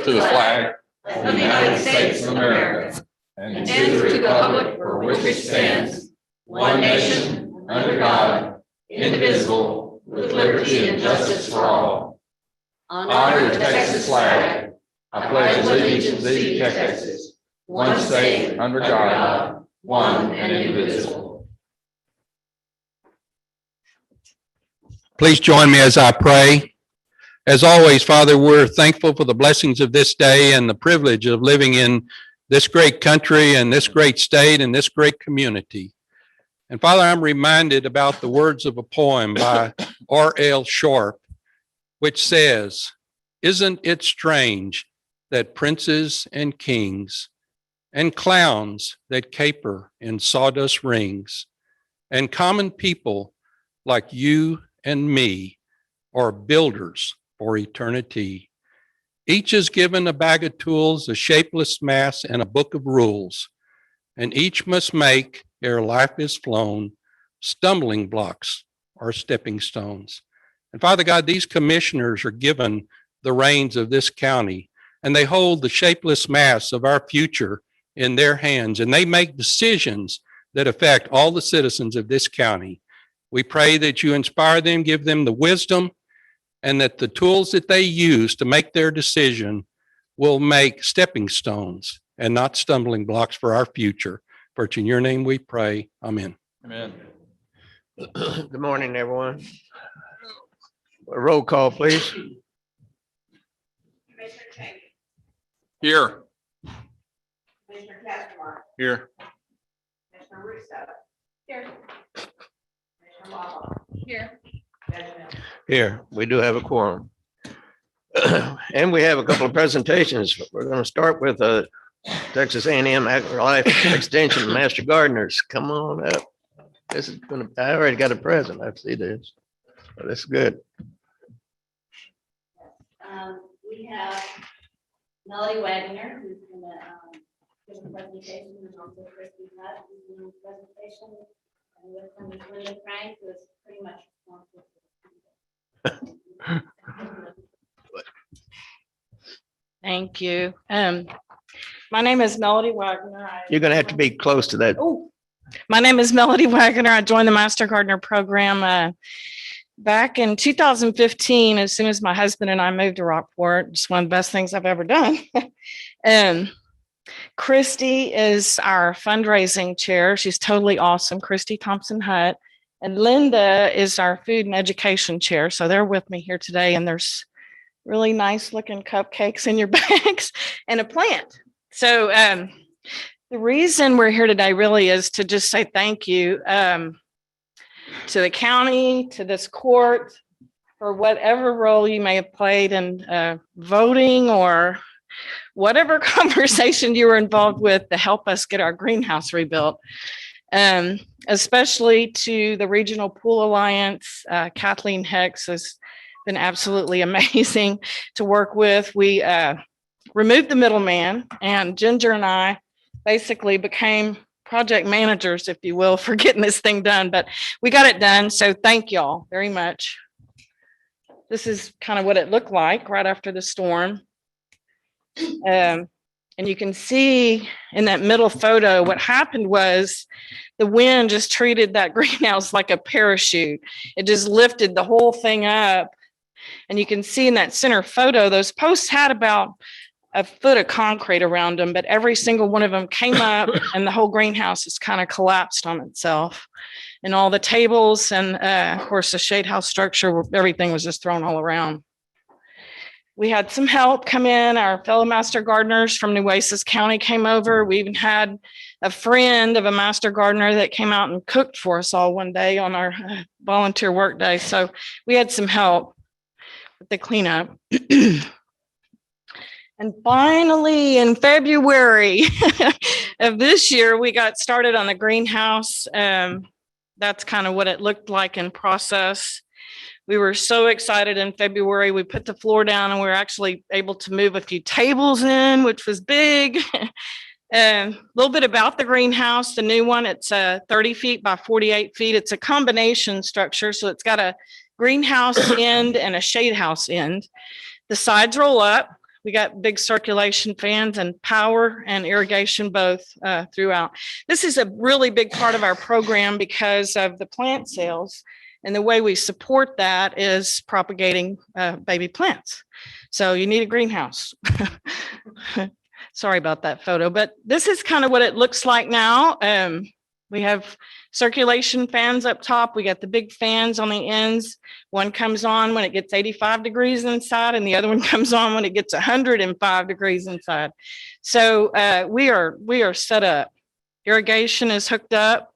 To the flag of the United States of America and to the republic for which it stands, one nation, under God, indivisible, with liberty and justice for all. Honor the Texas flag. I pledge allegiance to thee, Texas, one state, under God, one and indivisible. Please join me as I pray. As always, Father, we're thankful for the blessings of this day and the privilege of living in this great country and this great state and this great community. And Father, I'm reminded about the words of a poem by R.L. Sharp, which says, "Isn't it strange that princes and kings and clowns that caper in sawdust rings and common people like you and me are builders for eternity. Each is given a bag of tools, a shapeless mass, and a book of rules, and each must make, ere life is flown, stumbling blocks or stepping stones." And Father God, these commissioners are given the reins of this county, and they hold the shapeless mass of our future in their hands, and they make decisions that affect all the citizens of this county. We pray that you inspire them, give them the wisdom, and that the tools that they use to make their decision will make stepping stones and not stumbling blocks for our future. For it's in your name we pray. Amen. Amen. Good morning, everyone. A roll call, please. Commissioner Chambers, Here. Commissioner Castlemar, Here. Commissioner Russo. Here. Commissioner Wawa. Here. Judge Mills. Here, we do have a quorum. And we have a couple of presentations. We're going to start with Texas A&M AgriLife Extension Master Gardeners. Come on up. This is going to, I already got a present. I see this. Oh, this is good. We have Melody Wagner, who's gonna give a presentation, and also Christy Hutt, who's doing a presentation. And with them is Linda Frank, who is pretty much responsible for Thank you. My name is Melody Wagner. You're going to have to be close to that. My name is Melody Wagner. I joined the Master Gardener program back in 2015, as soon as my husband and I moved to Rockport. It's one of the best things I've ever done. Christy is our fundraising chair. She's totally awesome. Christy Thompson Hutt. And Linda is our food and education chair. So they're with me here today, and there's really nice looking cupcakes in your bags and a plant. So the reason we're here today really is to just say thank you to the county, to this court, for whatever role you may have played in voting or whatever conversation you were involved with to help us get our greenhouse rebuilt. Especially to the Regional Pool Alliance. Kathleen Hex has been absolutely amazing to work with. We removed the middleman, and Ginger and I basically became project managers, if you will, for getting this thing done, but we got it done. So thank y'all very much. This is kind of what it looked like right after the storm. And you can see in that middle photo, what happened was the wind just treated that greenhouse like a parachute. It just lifted the whole thing up. And you can see in that center photo, those posts had about a foot of concrete around them, but every single one of them came up and the whole greenhouse has kind of collapsed on itself. And all the tables and of course the shade house structure, everything was just thrown all around. We had some help come in. Our fellow master gardeners from Nueces County came over. We even had a friend of a master gardener that came out and cooked for us all one day on our volunteer work day. So we had some help with the cleanup. And finally, in February of this year, we got started on the greenhouse. That's kind of what it looked like in process. We were so excited in February. We put the floor down and we were actually able to move a few tables in, which was big. A little bit about the greenhouse, the new one, it's 30 feet by 48 feet. It's a combination structure. So it's got a greenhouse end and a shade house end. The sides roll up. We got big circulation fans and power and irrigation both throughout. This is a really big part of our program because of the plant sales. And the way we support that is propagating baby plants. So you need a greenhouse. Sorry about that photo, but this is kind of what it looks like now. We have circulation fans up top. We got the big fans on the ends. One comes on when it gets 85 degrees inside, and the other one comes on when it gets 105 degrees inside. So we are set up. Irrigation is hooked up.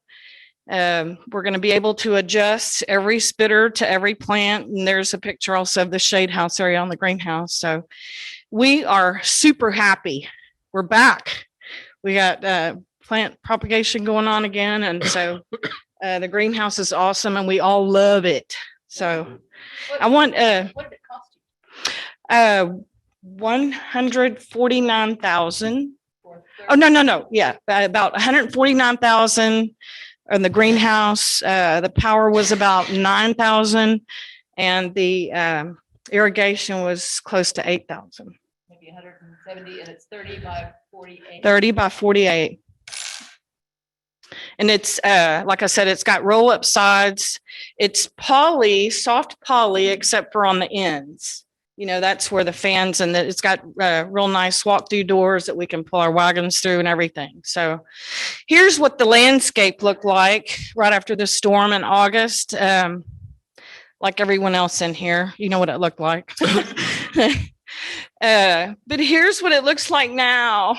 We're going to be able to adjust every spitter to every plant. And there's a picture also of the shade house area on the greenhouse. So we are super happy. We're back. We got plant propagation going on again. And so the greenhouse is awesome and we all love it. So I want What did it cost you? 149,000. Oh, no. Yeah, about 149,000 in the greenhouse. The power was about 9,000 and the irrigation was close to 8,000. Maybe 170, and it's 30 by 48. 30 by 48. And it's, like I said, it's got roll up sides. It's poly, soft poly, except for on the ends. You know, that's where the fans and it's got real nice walk through doors that we can pull our wagons through and everything. So here's what the landscape looked like right after the storm in August. Like everyone else in here, you know what it looked like. But here's what it looks like now.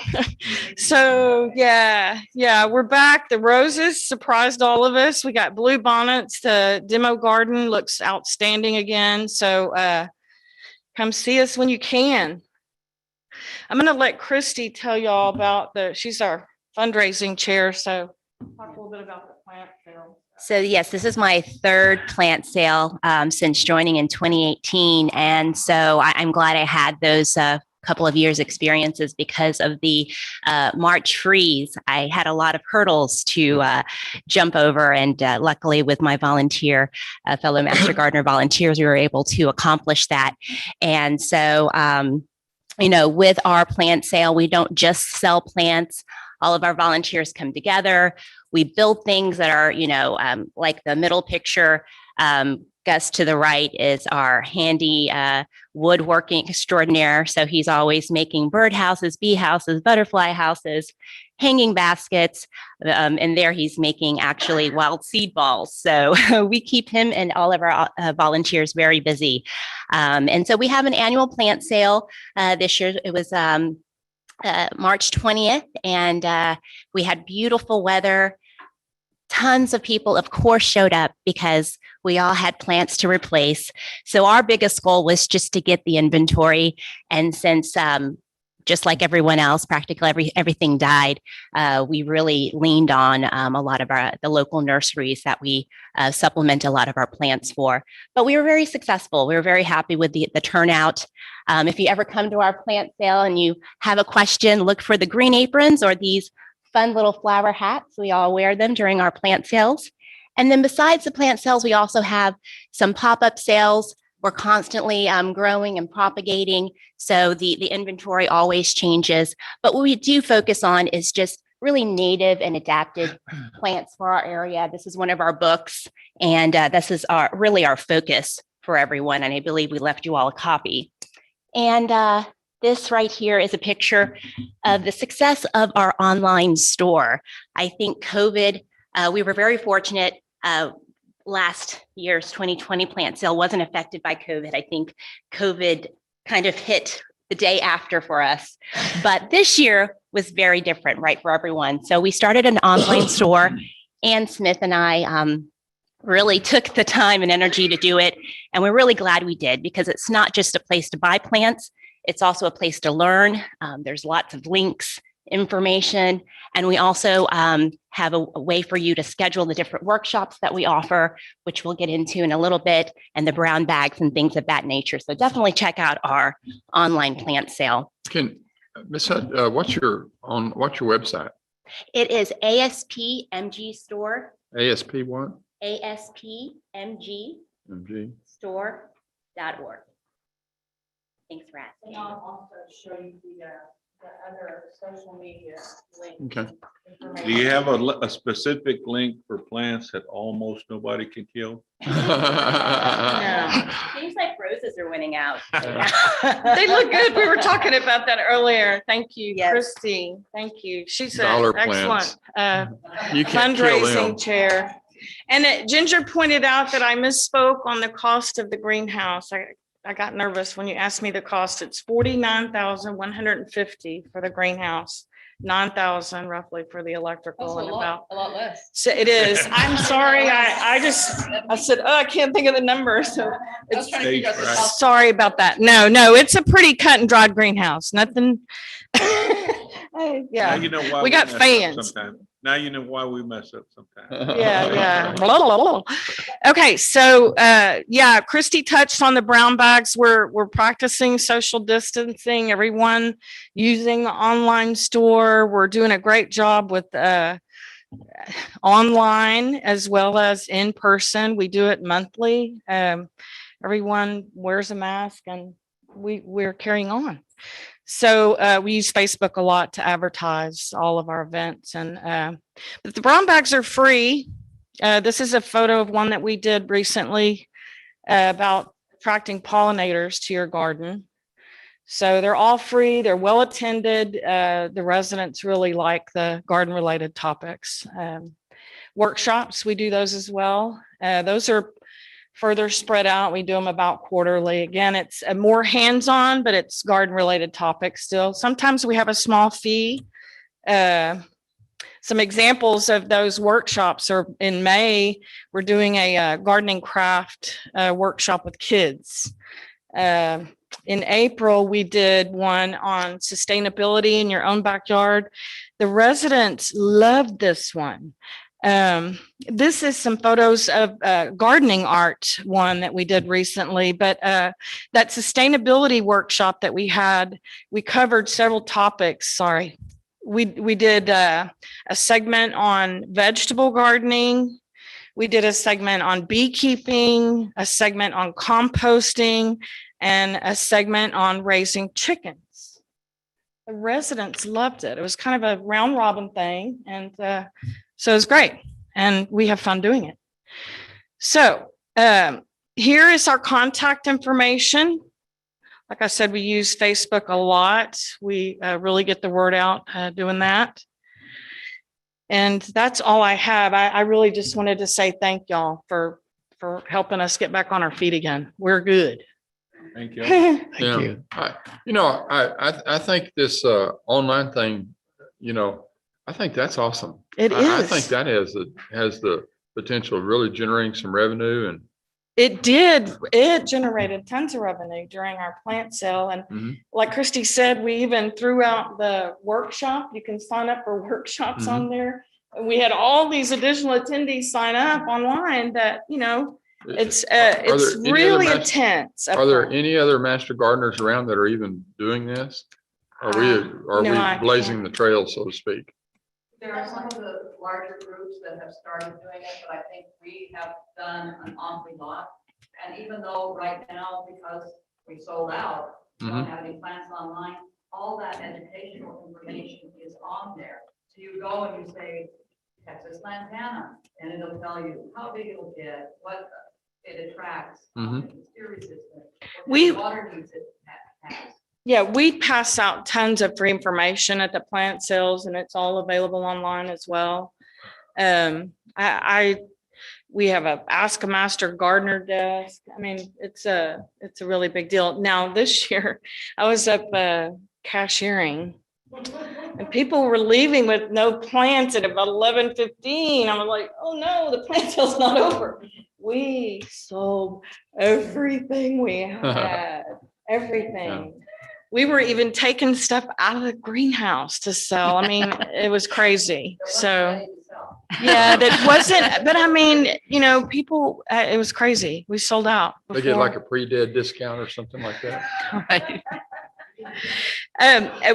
So yeah, we're back. The roses surprised all of us. We got blue bonnets. The demo garden looks outstanding again. So come see us when you can. I'm going to let Christy tell y'all about she's our fundraising chair. So talk a little bit about the plant sale. So yes, this is my third plant sale since joining in 2018. And so I'm glad I had those couple of years experiences because of the March freeze. I had a lot of hurdles to jump over. And luckily with my volunteer, fellow Master Gardener volunteers, we were able to accomplish that. And so, you know, with our plant sale, we don't just sell plants. All of our volunteers come together. We build things that are, you know, like the middle picture. Gus to the right is our handy woodworking extraordinaire. So he's always making birdhouses, bee houses, butterfly houses, hanging baskets. And there he's making actually wild seed balls. So we keep him and all of our volunteers very busy. And so we have an annual plant sale. This year it was March 20th, and we had beautiful weather. Tons of people, of course, showed up because we all had plants to replace. So our biggest goal was just to get the inventory. And since just like everyone else, practically everything died, we really leaned on a lot of the local nurseries that we supplement a lot of our plants for. But we were very successful. We were very happy with the turnout. If you ever come to our plant sale and you have a question, look for the green aprons or these fun little flower hats. We all wear them during our plant sales. And then besides the plant sales, we also have some pop-up sales. We're constantly growing and propagating. So the inventory always changes. But what we do focus on is just really native and adapted plants for our area. This is one of our books. And this is really our focus for everyone. And I believe we left you all a copy. And this right here is a picture of the success of our online store. I think COVID, we were very fortunate. Last year's 2020 plant sale wasn't affected by COVID. I think COVID kind of hit the day after for us. But this year was very different, right, for everyone. So we started an online store. Ann Smith and I really took the time and energy to do it. And we're really glad we did, because it's not just a place to buy plants. It's also a place to learn. There's lots of links, information, and we also have a way for you to schedule the different workshops that we offer, which we'll get into in a little bit, and the brown bags and things of that nature. So definitely check out our online plant sale. Can, Ms. Hudd, what's your website? It is ASPMG Store, ASP what? ASPMG MG. Store.org. Thanks for asking. And I'll also show you the other social media links. Okay. information. Do you have a specific link for plants that almost nobody can kill? No. Seems like roses are winning out. They look good. We were talking about that earlier. Thank you, Yes. Christy. Thank you. She's an Dollar excellent You can't kill them. fundraising chair. And Ginger pointed out that I misspoke on the cost of the greenhouse. I got nervous when you asked me the cost. It's $49,150 for the greenhouse, $9,000 roughly for the That's electrical and a about. lot less. So it is. I'm sorry. I said, oh, I can't think of the number. So I was trying to figure out the Stage fright. cost. sorry about that. No, it's a pretty cut and dried greenhouse. Nothing. Now Yeah, you know why We got mess up fans. sometimes. Now you know why we mess up sometimes. yeah. Blah, blah, blah. Okay, so yeah, Christy touched on the brown bags. We're practicing social distancing, everyone using the online store. We're doing a great job with online as well as in person. We do it monthly. Everyone wears a mask and we're carrying on. So we use Facebook a lot to advertise all of our events, and but the brown bags are free. This is a photo of one that we did recently about attracting pollinators to your garden. So they're all free. They're well attended. The residents really like the garden related topics. Workshops, we do those as well. Those are further spread out. We do them about quarterly. Again, it's a more hands-on, but it's garden related topics still. Sometimes we have a small fee. Some examples of those workshops are in May, we're doing a gardening craft workshop with kids. In April, we did one on sustainability in your own backyard. The residents loved this one. This is some photos of gardening art, one that we did recently, but that sustainability workshop that we had, we covered several topics. Sorry. We did a segment on vegetable gardening. We did a segment on beekeeping, a segment on composting, and a segment on raising chickens. The residents loved it. It was kind of a round robin thing. And so it was great. And we have fun doing it. So here is our contact information. Like I said, we use Facebook a lot. We really get the word out doing that. And that's all I have. I really just wanted to say thank y'all for helping us get back on our feet again. We're good. Thank you. Thank Yeah. you. I think this online thing, I think that's awesome. It I is. think that has the potential of really generating some revenue and It did. It generated tons of revenue during our plant sale. And Mhm. like Christy said, we even threw out the workshop. You can sign up for workshops on there. And we had all these additional attendees sign up online that, it's there any other really mas- intense. up Are there front. any other master gardeners around that are even doing this? Are we no, I blazing can't. the trail, so to speak? There are some of the larger groups that have started doing it, but I think we have done an awfully lot. And even though right now, because we sold out, we don't have any plants online, all that educational information is on there. So you go and you say, Texas lantana, and it'll tell you how big it'll get, what it attracts, Mhm. if it's tear resistant, what We- kind of water needs it has. Yeah, we pass out tons of free information at the plant sales and it's all available online as well. We have a Ask a Master Gardener desk. I mean, it's a really big deal. Now this year I was up cashiering and people were leaving with no plants at about 11:15. I was like, oh no, the plant sale's not over. We sold everything we had, everything. We were even taking stuff out of the greenhouse to sell. I mean, it was crazy. So, yeah, that wasn't, but I mean, people, it was crazy. We sold out. They get like a pre-dead discount or something like that?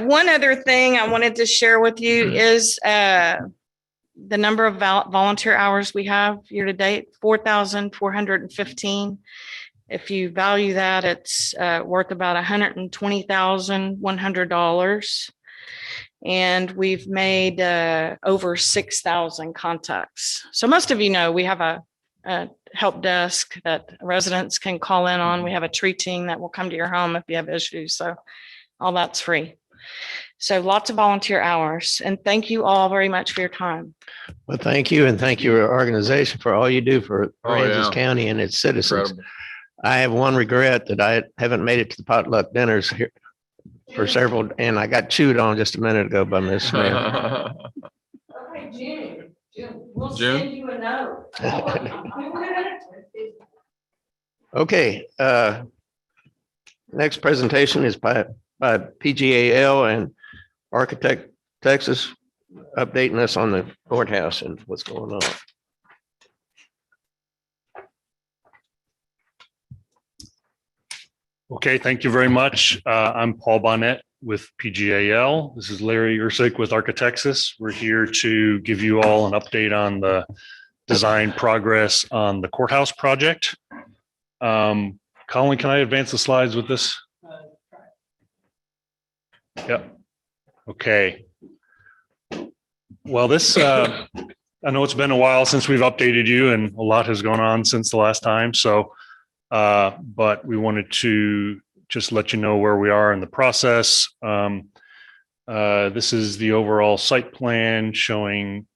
One other thing I wanted to share with you is the number of volunteer hours we have year to date, 4,415. If you value that, it's worth about $120,100. And we've made over 6,000 contacts. So most of you know we have a help desk that residents can call in on. We have a tree team that will come to your home if you have issues. So all that's free. So lots of volunteer hours. And thank you all very much for your time. Well, thank you. And thank you, your organization, for all you do for Oh, Aransas yeah. County and its citizens. Incredible. I have one regret that I haven't made it to the potluck dinners here for several, and I got chewed on just a minute ago by Ms. Smith. Okay, June, we'll June? send you a note. Okay, next presentation is by PGAL and Architect Texas, updating us on the courthouse and what's going on. Okay, thank you very much. I'm Paul Bonnet with PGAL. This is Larry Ursick with Architectus. We're here to give you all an update on the design progress on the courthouse project. Colin, can I advance the slides with this? Yep. Okay. Well, this, I know it's been a while since we've updated you and a lot has gone on since the last time. So but we wanted to just let you know where we are in the process. This is the overall site plan showing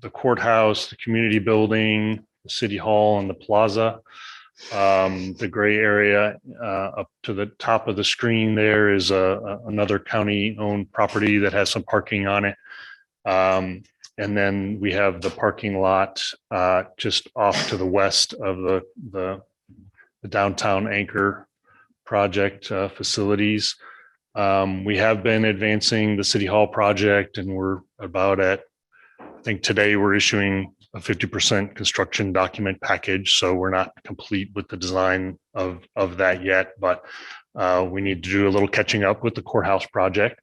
the courthouse, the community building, the city hall, and the plaza. The gray area up to the top of the screen there is another county-owned property that has some parking on it. And then we have the parking lot just off to the west of the downtown anchor project facilities. We have been advancing the city hall project, and we're about at, I think today we're issuing a 50% construction document package. So we're not complete with the design of that yet, but we need to do a little catching up with the courthouse project.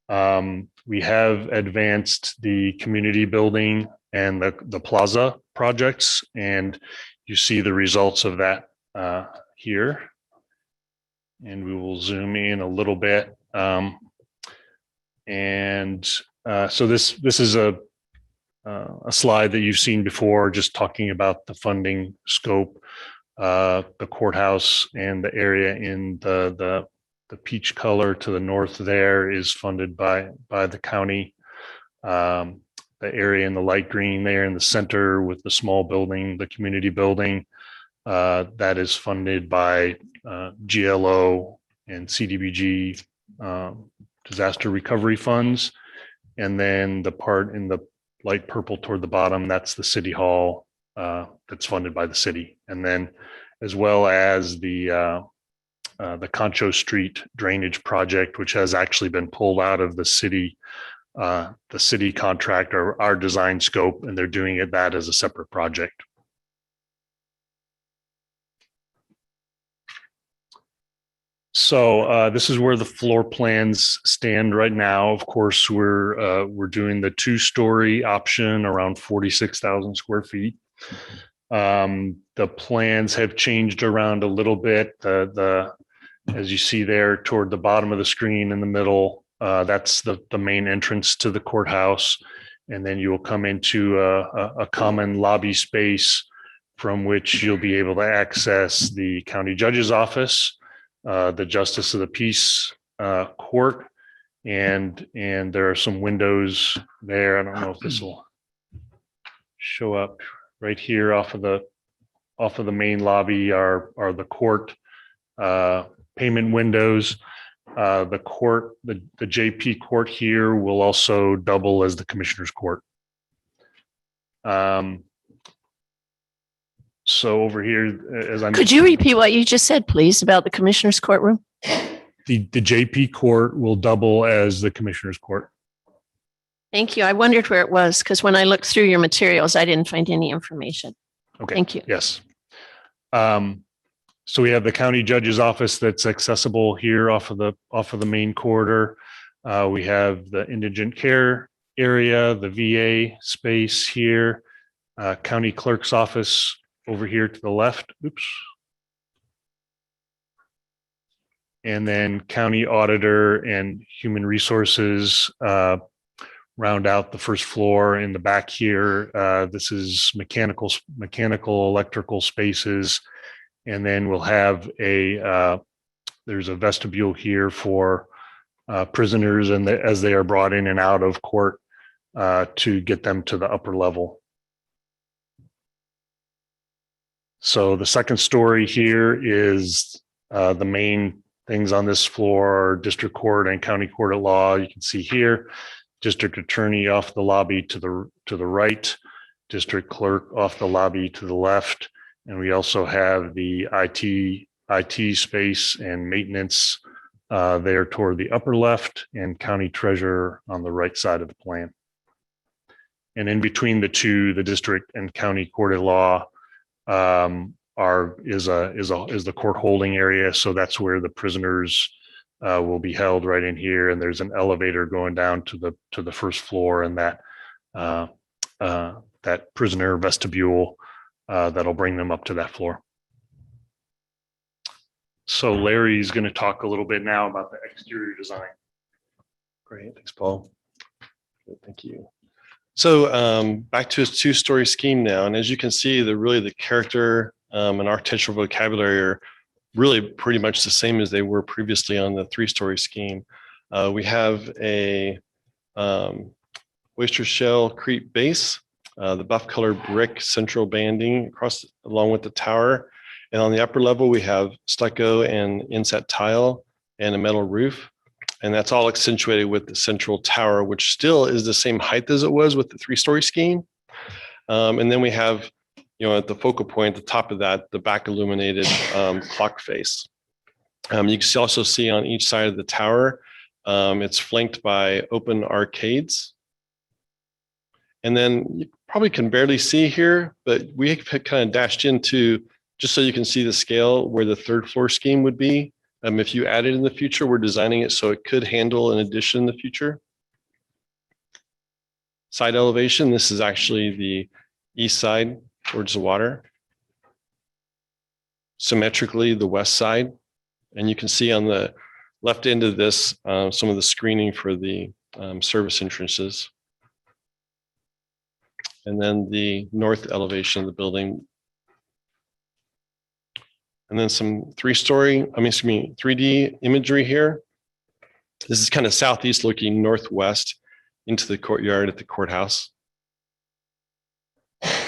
We have advanced the community building and the plaza projects, and you see the results of that here. And we will zoom in a little bit. So this is a slide that you've seen before, just talking about the funding scope, the courthouse, and the area in the peach color to the north there is funded by the county. The area in the light green there in the center with the small building, the community building, that is funded by GLO and CDBG disaster recovery funds. And then the part in the light purple toward the bottom, that's the city hall that's funded by the city. And then as well as the Concho Street drainage project, which has actually been pulled out of the city contract or our design scope, and they're doing that as a separate project. So this is where the floor plans stand right now. Of course, we're doing the 2-story option around 46,000 square feet. The plans have changed around a little bit. As you see there toward the bottom of the screen in the middle, that's the main entrance to the courthouse. And then you will come into a common lobby space from which you'll be able to access the county judge's office, the Justice of the Peace court, and there are some windows there. I don't know if this will show up right here off of the main lobby are the court payment windows. The court, the JP court here will also double as the commissioner's court. So over here, as I Could you repeat what you just said, please, about the commissioner's courtroom? the JP court will double as the commissioner's court. Thank you. I wondered where it was because when I looked through your materials, I didn't find any information. Okay. Thank you. Yes. So we have the county judge's office that's accessible here off of the main corridor. We have the indigent care area, the VA space here, county clerk's office over here to the left. Oops. And then county auditor and human resources round out the first floor. In the back here, this is mechanical, electrical spaces. And then we'll have there's a vestibule here for prisoners and as they are brought in and out of court to get them to the upper level. So the second story here is the main things on this floor are district court and county court at law. You can see here, district attorney off the lobby to the right, district clerk off the lobby to the left. And we also have the IT space and maintenance there toward the upper left, and county treasurer on the right side of the plan. And in between the two, the district and county court of law is the court holding area. So that's where the prisoners will be held, right in here. And there's an elevator going down to the first floor, and that prisoner vestibule that'll bring them up to that floor. So Larry's going to talk a little bit now about the exterior design. Great, thanks, Paul. Good, thank you. So back to his 2-story scheme now, and as you can see, the character and architectural vocabulary are really pretty much the same as they were previously on the 3-story scheme. We have a oyster shell crete base, the buff colored brick central banding along with the tower. And on the upper level, we have stucco and inset tile and a metal roof. And that's all accentuated with the central tower, which still is the same height as it was with the 3-story scheme. And then we have, at the focal point, at the top of that, the back illuminated clock face. You can also see on each side of the tower, it's flanked by open arcades. And then you probably can barely see here, but we kind of dashed into, just so you can see the scale where the 3rd floor scheme would be. If you add it in the future, we're designing it so it could handle an addition in the future. Side elevation, this is actually the east side towards the water. Symmetrically, the west side. And you can see on the left end of this, some of the screening for the service entrances. And then the north elevation of the building. And then some 3D imagery here. This is kind of southeast looking northwest into the courtyard at the courthouse.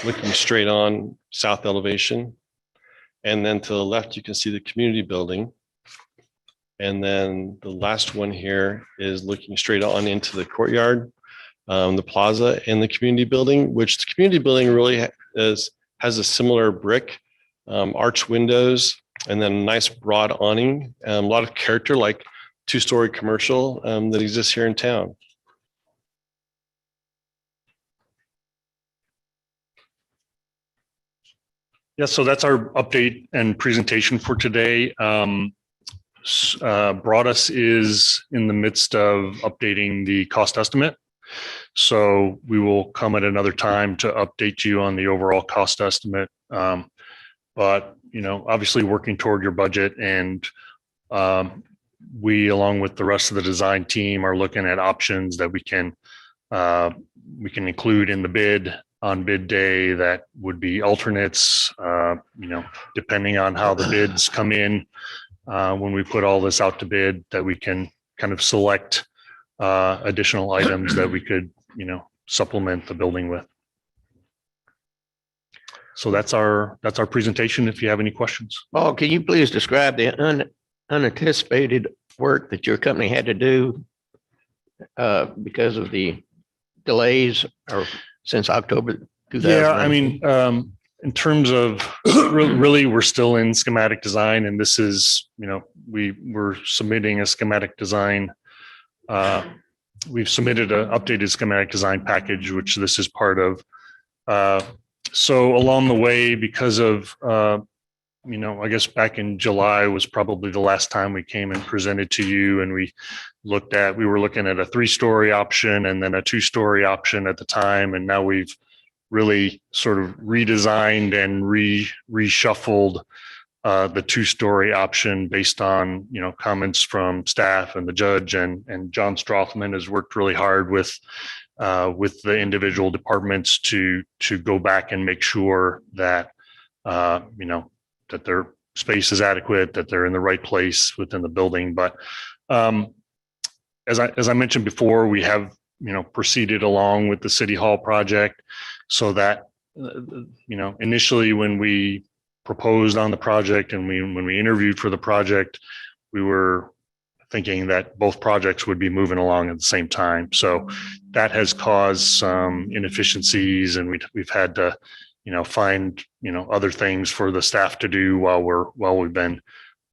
Looking straight on south elevation. And then to the left, you can see the community building. And then the last one here is looking straight on into the courtyard, the plaza and the community building, which the community building really has a similar brick arch windows, and then a nice broad awning, a lot of character like 2-story commercial that exists here in town. Yeah, so that's our update and presentation for today. Broadus is in the midst of updating the cost estimate. So we will come at another time to update you on the overall cost estimate. But, obviously working toward your budget, and we, along with the rest of the design team, are looking at options that we can include in the bid on bid day that would be alternates, depending on how the bids come in. When we put all this out to bid, that we can kind of select additional items that we could, supplement the building with. So that's our presentation. If you have any questions. Paul, can you please describe the unanticipated work that your company had to do because of the delays or since October 2000? Yeah, I mean, in terms of really, we're still in schematic design, and this is, we're submitting a schematic design. We've submitted an updated schematic design package, which this is part of. So along the way, because of, I guess back in July was probably the last time we came and presented to you, and we were looking at a 3-story option and then a 2-story option at the time. And now we've really sort of redesigned and reshuffled the two-story option based on, comments from staff and the judge, and John Strothman has worked really hard with the individual departments to go back and make sure that, that their space is adequate, that they're in the right place within the building. But as I mentioned before, we have, proceeded along with the City Hall project so that, initially when we proposed on the project and when we interviewed for the project, we were thinking that both projects would be moving along at the same time. So that has caused some inefficiencies, and we've had to, find, other things for the staff to do while we've been,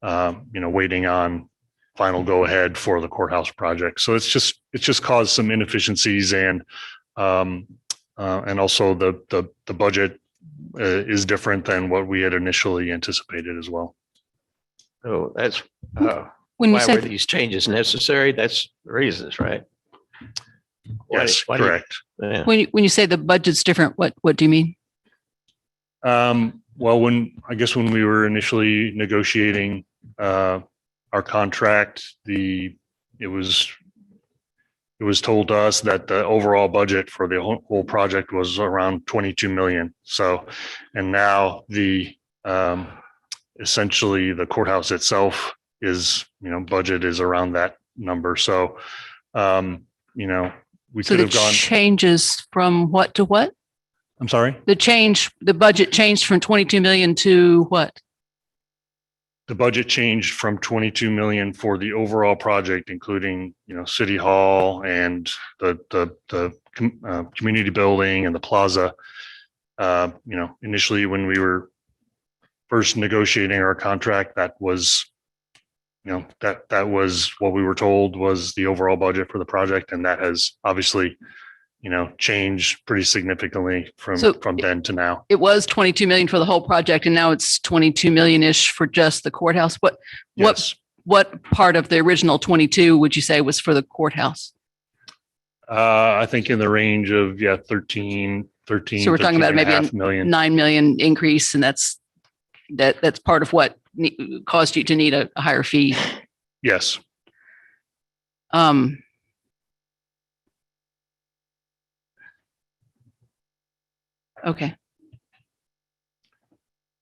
waiting on final go ahead for the courthouse project. So it's just caused some inefficiencies, and also the budget is different than what we had initially anticipated as well. So that's When you why were say, these changes necessary? That's the reasons, right? Yes, Why do you- correct. Yeah. when you say the budget's different, what do you mean? Well, when we were initially negotiating our contract, it was told to us that the overall budget for the whole project was around 22 million. So, and now essentially the courthouse itself is, budget is around that number. So, we So could the have gone, changes from what to what? I'm sorry, The budget changed from 22 million to what? the budget changed from 22 million for the overall project, including, City Hall and the community building and the plaza. Initially when we were first negotiating our contract, that was, that was what we were told was the overall budget for the project. And that has obviously, changed pretty significantly So- from then to now. It was 22 million for the whole project and now it's 22 million-ish for just the courthouse. Yes. What part of the original 22 would you say was for the courthouse? I think in the range of, 13. So we're talking about maybe a 13.5 million. 9 million increase, and that's part of what caused you to need a higher fee. Yes. Okay.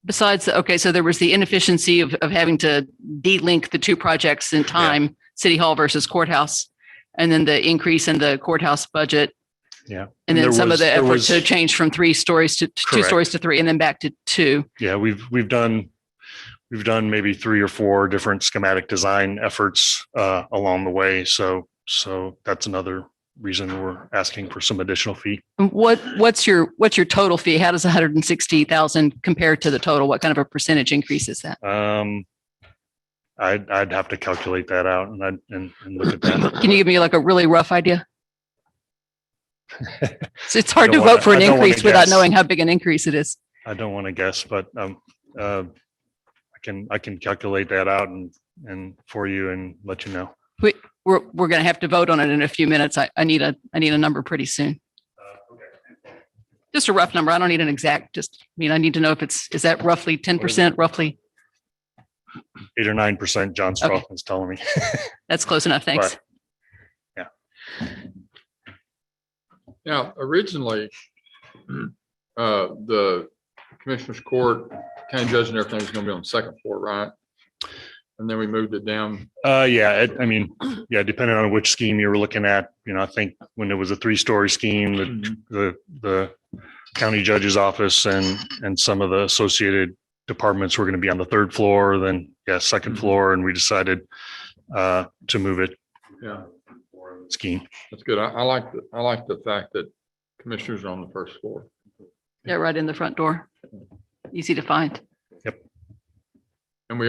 Besides, okay, so there was the inefficiency of having to de-link the two projects in time, City Hall versus courthouse, and then the increase in the courthouse budget. Yeah. And then there some of was- the there effort was- to change from 3 stories to 2 Correct. stories to 3, and then back to 2. Yeah, we've done maybe 3 or 4 different schematic design efforts along the way. So that's another reason we're asking for some additional fee. What's your total fee? How does 160,000 compare to the total? What kind of a percentage increase is that? I'd have to calculate that out and look at that. Can you give me like a really rough idea? It's hard I to don't wanna- vote for an I don't wanna increase without guess. knowing how big an increase it is. I don't want to guess, but I can calculate that out and for you and let you know. We're going to have to vote on it in a few minutes. I need a number pretty soon. Just a rough number. I don't need an exact, I need to know if is that roughly 10%, roughly? 8 or 9%, John Strothman's telling me. That's close enough. Thanks. But, Now, originally, the Commissioners Court, county judge and everything was gonna be on the second floor, right? And then we moved it down. Depending on which scheme you were looking at, I think when it was a 3-story scheme, the county judge's office and some of the associated departments were going to be on the 3rd floor, then second floor, and we decided to move it. Yeah, Scheme. that's good. I like the fact that commissioners are on the 1st floor. Yeah, right in the front door. Easy to find. And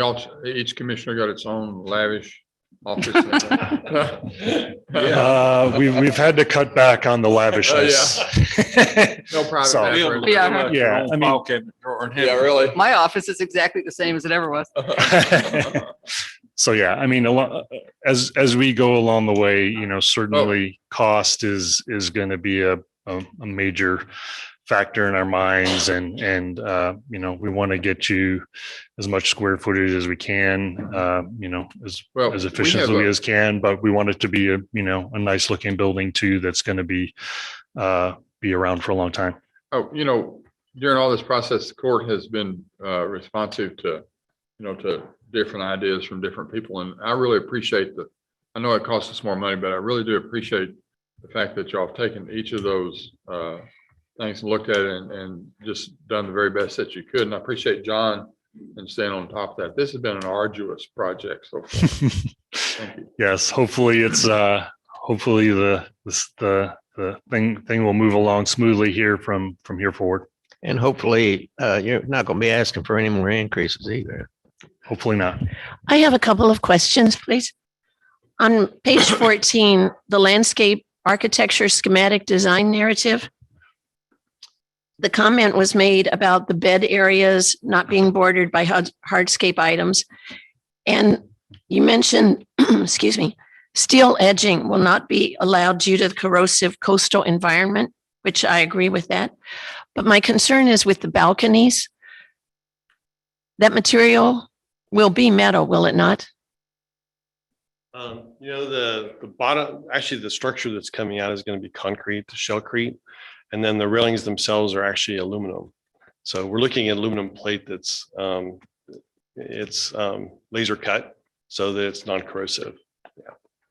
each commissioner got its own lavish office. We've had to cut back on the lavishness. No private. So- bathroom. Yeah. Yeah, I mean- Yeah, really? My office is exactly the same as it ever was. So, as we go along the way, certainly cost is going to be a major factor in our minds and, you know, we want to get you as much square footage as we can, you know, Well, as we have efficiently a- as can, but we want it to be a, you know, a nice looking building too, that's going to be around for a long time. Oh, you know, during all this process, the court has been responsive to, you know, to different ideas from different people. And I really appreciate I know it costs us more money, but I really do appreciate the fact that y'all have taken each of those things and looked at it and just done the very best that you could. And I appreciate John and staying on top of that. This has been an arduous project so far. Thank you. Yes, hopefully it's hopefully the thing will move along smoothly here from here forward. And hopefully, you're not going to be asking for any more increases either. Hopefully not. I have a couple of questions, please. On page 14, the landscape architecture schematic design narrative. The comment was made about the bed areas not being bordered by hardscape items. And you mentioned, excuse me, steel edging will not be allowed due to the corrosive coastal environment, which I agree with that. But my concern is with the balconies. That material will be metal, will it not? You know, the bottom, actually the structure that's coming out is going to be concrete, shellcrete, and then the railings themselves are actually aluminum. So we're looking at aluminum plate that's laser cut so that it's non-corrosive.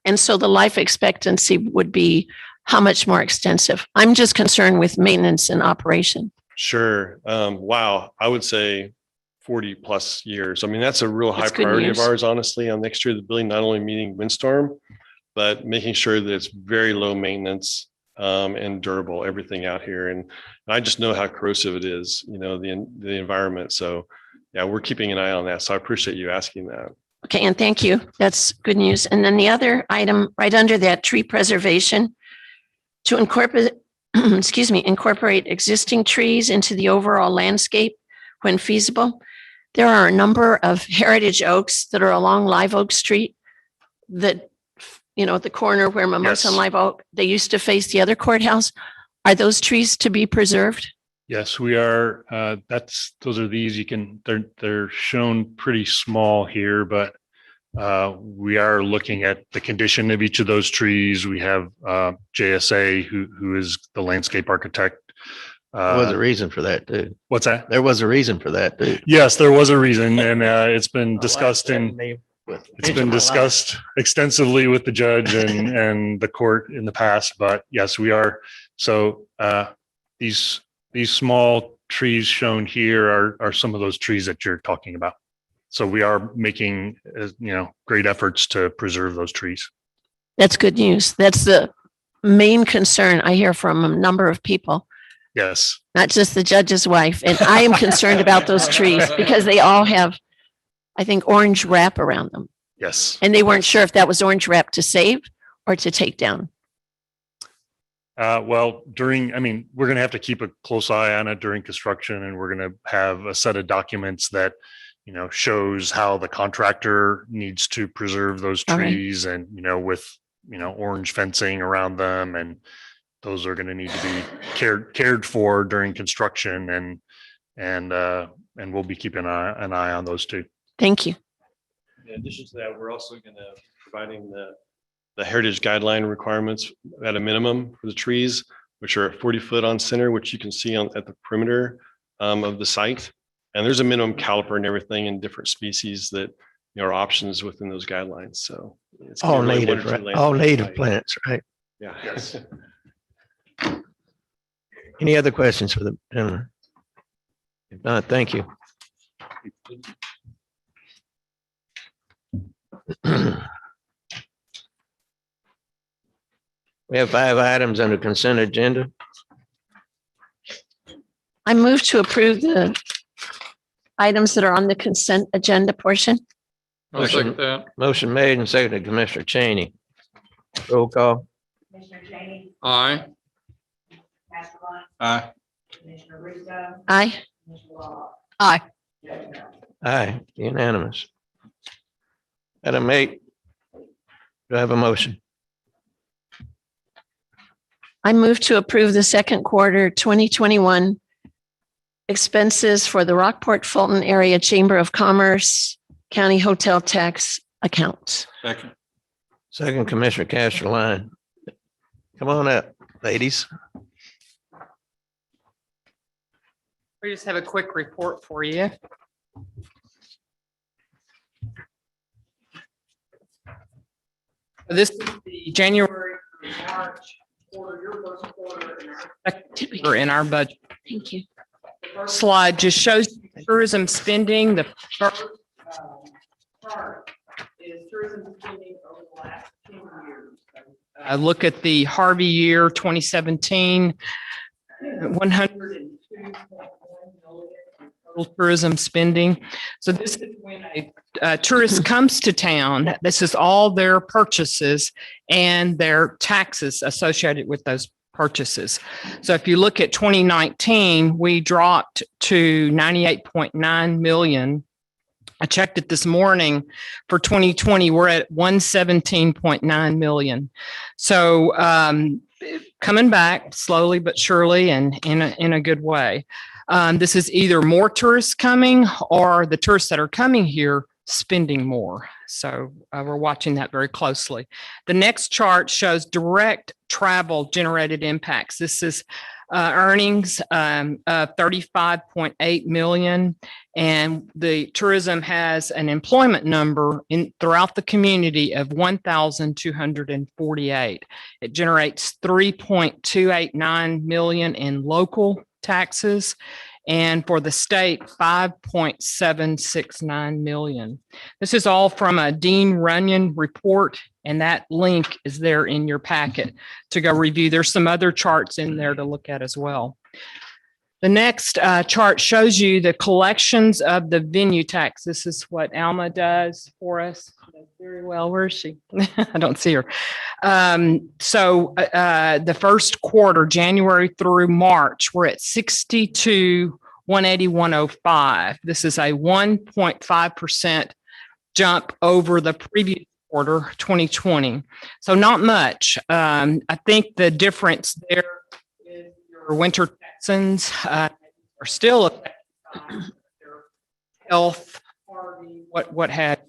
And so the life expectancy would be how much more extensive? I'm just concerned with maintenance and operation. Sure. Wow. I would say 40 plus years. I mean, that's a real high That's good priority of news. ours, honestly, on the exterior of the building, not only meeting windstorm, but making sure that it's very low maintenance and durable, everything out here. And I just know how corrosive it is, you know, the environment. So yeah, we're keeping an eye on that. So I appreciate you asking that. Okay, and thank you. That's good news. And then the other item right under that, tree preservation, to incorporate, excuse me, incorporate existing trees into the overall landscape when feasible. There are a number of heritage oaks that are along Live Oak Street that, you know, at the corner where Mimosa and Yes. Live Oak, they used to face the other courthouse. Are those trees to be preserved? Yes, we are. Those are these. They're shown pretty small here, but we are looking at the condition of each of those trees. We have JSA, who is the landscape architect. There was a reason for that too. What's that? There was a reason for that too. Yes, there was a reason, and it's been discussed extensively with the judge and the court in the past. But yes, we are. So these small trees shown here are some of those trees that you're talking about. So we are making, great efforts to preserve those trees. That's good news. That's the main concern I hear from a number of people, Yes. not just the judge's wife. And I am concerned about those trees because they all have, I think, orange wrap around them. Yes. And they weren't sure if that was orange wrap to save or to take down. Well, we're going to have to keep a close eye on it during construction, and we're going to have a set of documents that, shows how the contractor needs to preserve those All right. trees and, with, orange fencing around them. And those are going to need to be cared for during construction, and we'll be keeping an eye on those too. Thank you. In addition to that, we're also going to providing the heritage guideline requirements at a minimum for the trees, which are 40 foot on center, which you can see at the perimeter of the site. And there's a minimum caliper and everything in different species that are options within those guidelines. So it's gonna All be really native, wonderful right? All native site. plants, right? Yeah. Yes. Any other questions for the gentleman? If not, thank you. We have 5 items on the consent agenda. I move to approve the items that are on the consent agenda portion. I'll second that. Motion made and seconded, Commissioner Cheney. Roll call. Commissioner Cheney, Aye. Castleton, Aye. Commissioner Russo, Aye. Commissioner Law. Aye. Judge Miller. Aye, unanimous. Item 8. Do I have a motion? I move to approve the second quarter 2021 expenses for the Rockport Fulton Area Chamber of Commerce County Hotel Tax accounts. Second. Second, Commissioner Casterline. Come on up, ladies. We just have a quick report for you. This is the January through March quarter, your first quarter and our second quarter in our budget. Thank you. The first slide just shows you tourism spending. The first chart is tourism spending over the last 10 years. Look at the Harvey year 2017, 102.1 million total tourism spending. So this is when a tourist comes to town. This is all their purchases and their taxes associated with those purchases. So if you look at 2019, we dropped to 98.9 million. I checked it this morning. For 2020, we're at 117.9 million. So coming back slowly but surely and in a good way. This is either more tourists coming or the tourists that are coming here spending more. So we're watching that very closely. The next chart shows direct travel generated impacts. This is earnings of 35.8 million. And the tourism has an employment number throughout the community of 1,248. It generates 3.289 million in local taxes. And for the state, 5.769 million. This is all from a Dean Runyon report, and that link is there in your packet to go review. There's some other charts in there to look at as well. The next chart shows you the collections of the venue tax. This is what Alma does for us. Very well. Where is she? I don't see her. So the first quarter, January through March, we're at 62,181.05. This is a 1.5% jump over the previous quarter, 2020. So not much. I think the difference there is your winter Texans are still affected by their health, what have you.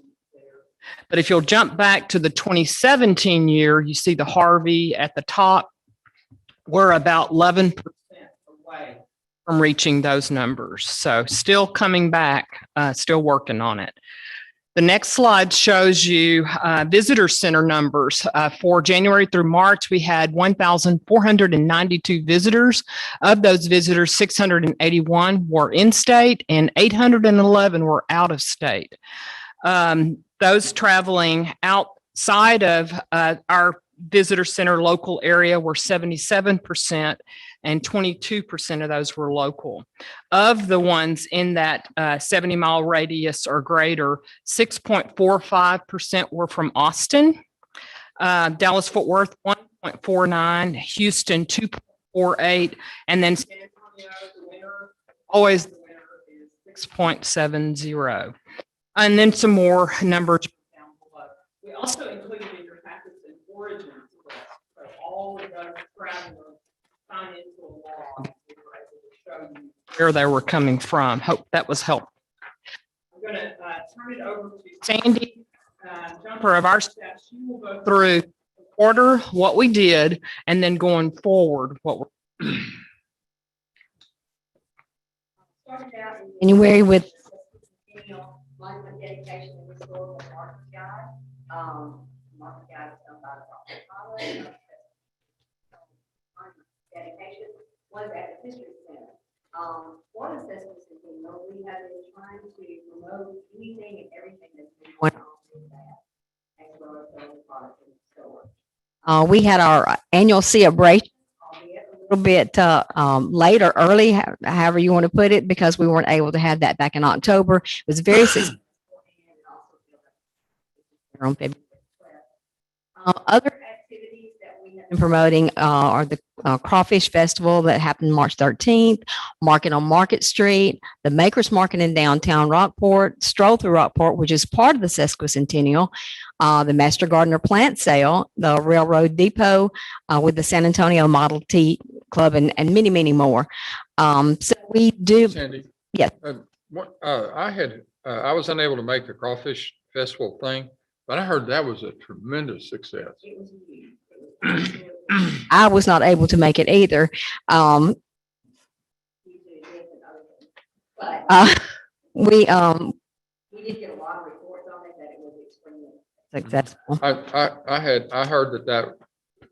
But if you'll jump back to the 2017 year, you see the Harvey at the top. We're about 11% away from reaching those numbers. So still coming back, still working on it. The next slide shows you visitor center numbers. For January through March, we had 1,492 visitors. Of those visitors, 681 were in-state and 811 were out of state. Those traveling outside of our visitor center local area were 77%, and 22% of those were local. Of the ones in that 70-mile radius or greater, 6.45% were from Austin, Dallas-Fort Worth 1.49, Houston 2.48, and then San Antonio, the winner, always the winner is 6.70. And then some more numbers down below. We also included in your packets an origin list. So all of those travelers sign into a log. We were able to show you where they were coming from. Hope that was helpful. I'm going to turn it over to Sandy Jumper of our staff. She will go through the quarter, what we did, and then going forward, what we're January with monument dedication and historical marker guide. Marker guide is done by the dedication was at the history center. What assessments is being made? We have been trying to promote anything and everything that's been going on with that, as well as those products in the store. we had our annual celebration a little bit later, early, however you want to put it, because we weren't able to have that back in October. It was very successful. On February. Other activities that we and promoting are the Crawfish Festival that happened March 13th, Market on Market Street, the Makers Market in downtown Rockport, Stroll Through Rockport, which is part of the sesquicentennial, the Master Gardener Plant Sale, the Railroad Depot with the San Antonio Model T Club, and many, many more. So we do. Sandy? Yes. I was unable to make the Crawfish Festival thing, but I heard that was a tremendous success. I was not able to make it either. We did get a lot of reports on it that it was extremely successful. I heard that,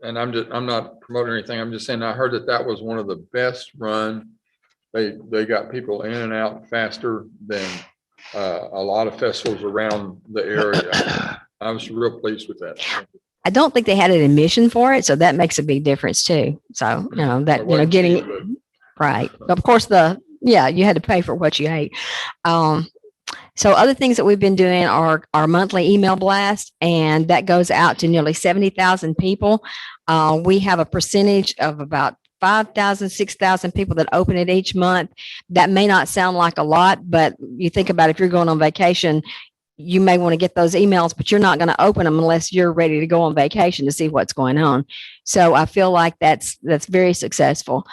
and I'm not promoting anything. I'm just saying, I heard that was one of the best run. They got people in and out faster than a lot of festivals around the area. I was real pleased with that. I don't think they had an admission for it, so that makes a big difference too. So, getting right. Of course, you had to pay for what you ate. So other things that we've been doing are our monthly email blast, and that goes out to nearly 70,000 people. We have a percentage of about 5,000, 6,000 people that open it each month. That may not sound like a lot, but you think about if you're going on vacation, you may want to get those emails, but you're not going to open them unless you're ready to go on vacation to see what's going on. So I feel like that's very successful.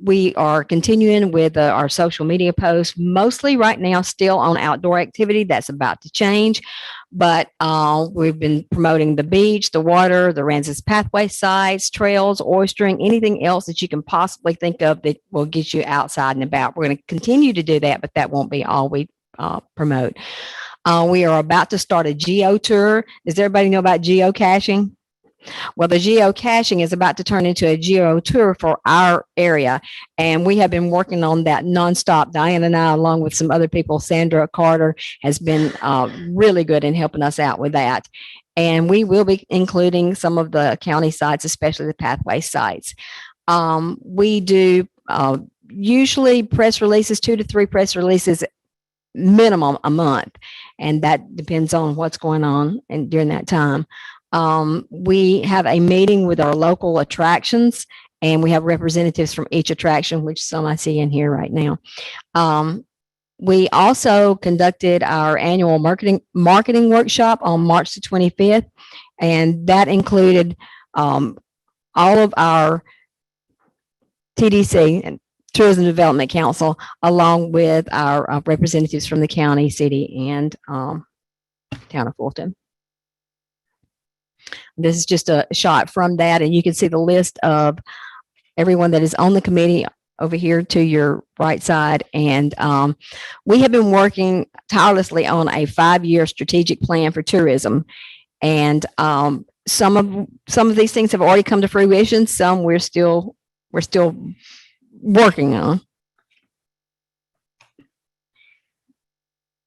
We are continuing with our social media posts, mostly right now still on outdoor activity. That's about to change, but we've been promoting the beach, the water, the Aransas Pathway sites, trails, oystering, anything else that you can possibly think of that will get you outside and about. We're going to continue to do that, but that won't be all we promote. We are about to start a geo tour. Does everybody know about geocaching? Well, the geocaching is about to turn into a geo tour for our area. And we have been working on that nonstop. Diane and I, along with some other people, Sandra Carter has been really good in helping us out with that. And we will be including some of the county sites, especially the pathway sites. We do usually press releases, 2 to 3 press releases minimum a month, and that depends on what's going on and during that time. We have a meeting with our local attractions, and we have representatives from each attraction, which some I see in here right now. We also conducted our annual marketing workshop on March the 25th, and that included all of our TDC and Tourism Development Council, along with our representatives from the county, city, and town of Fulton. This is just a shot from that, and you can see the list of everyone that is on the committee over here to your right side. And we have been working tirelessly on a 5-year strategic plan for tourism. And some of these things have already come to fruition. Some we're still working on.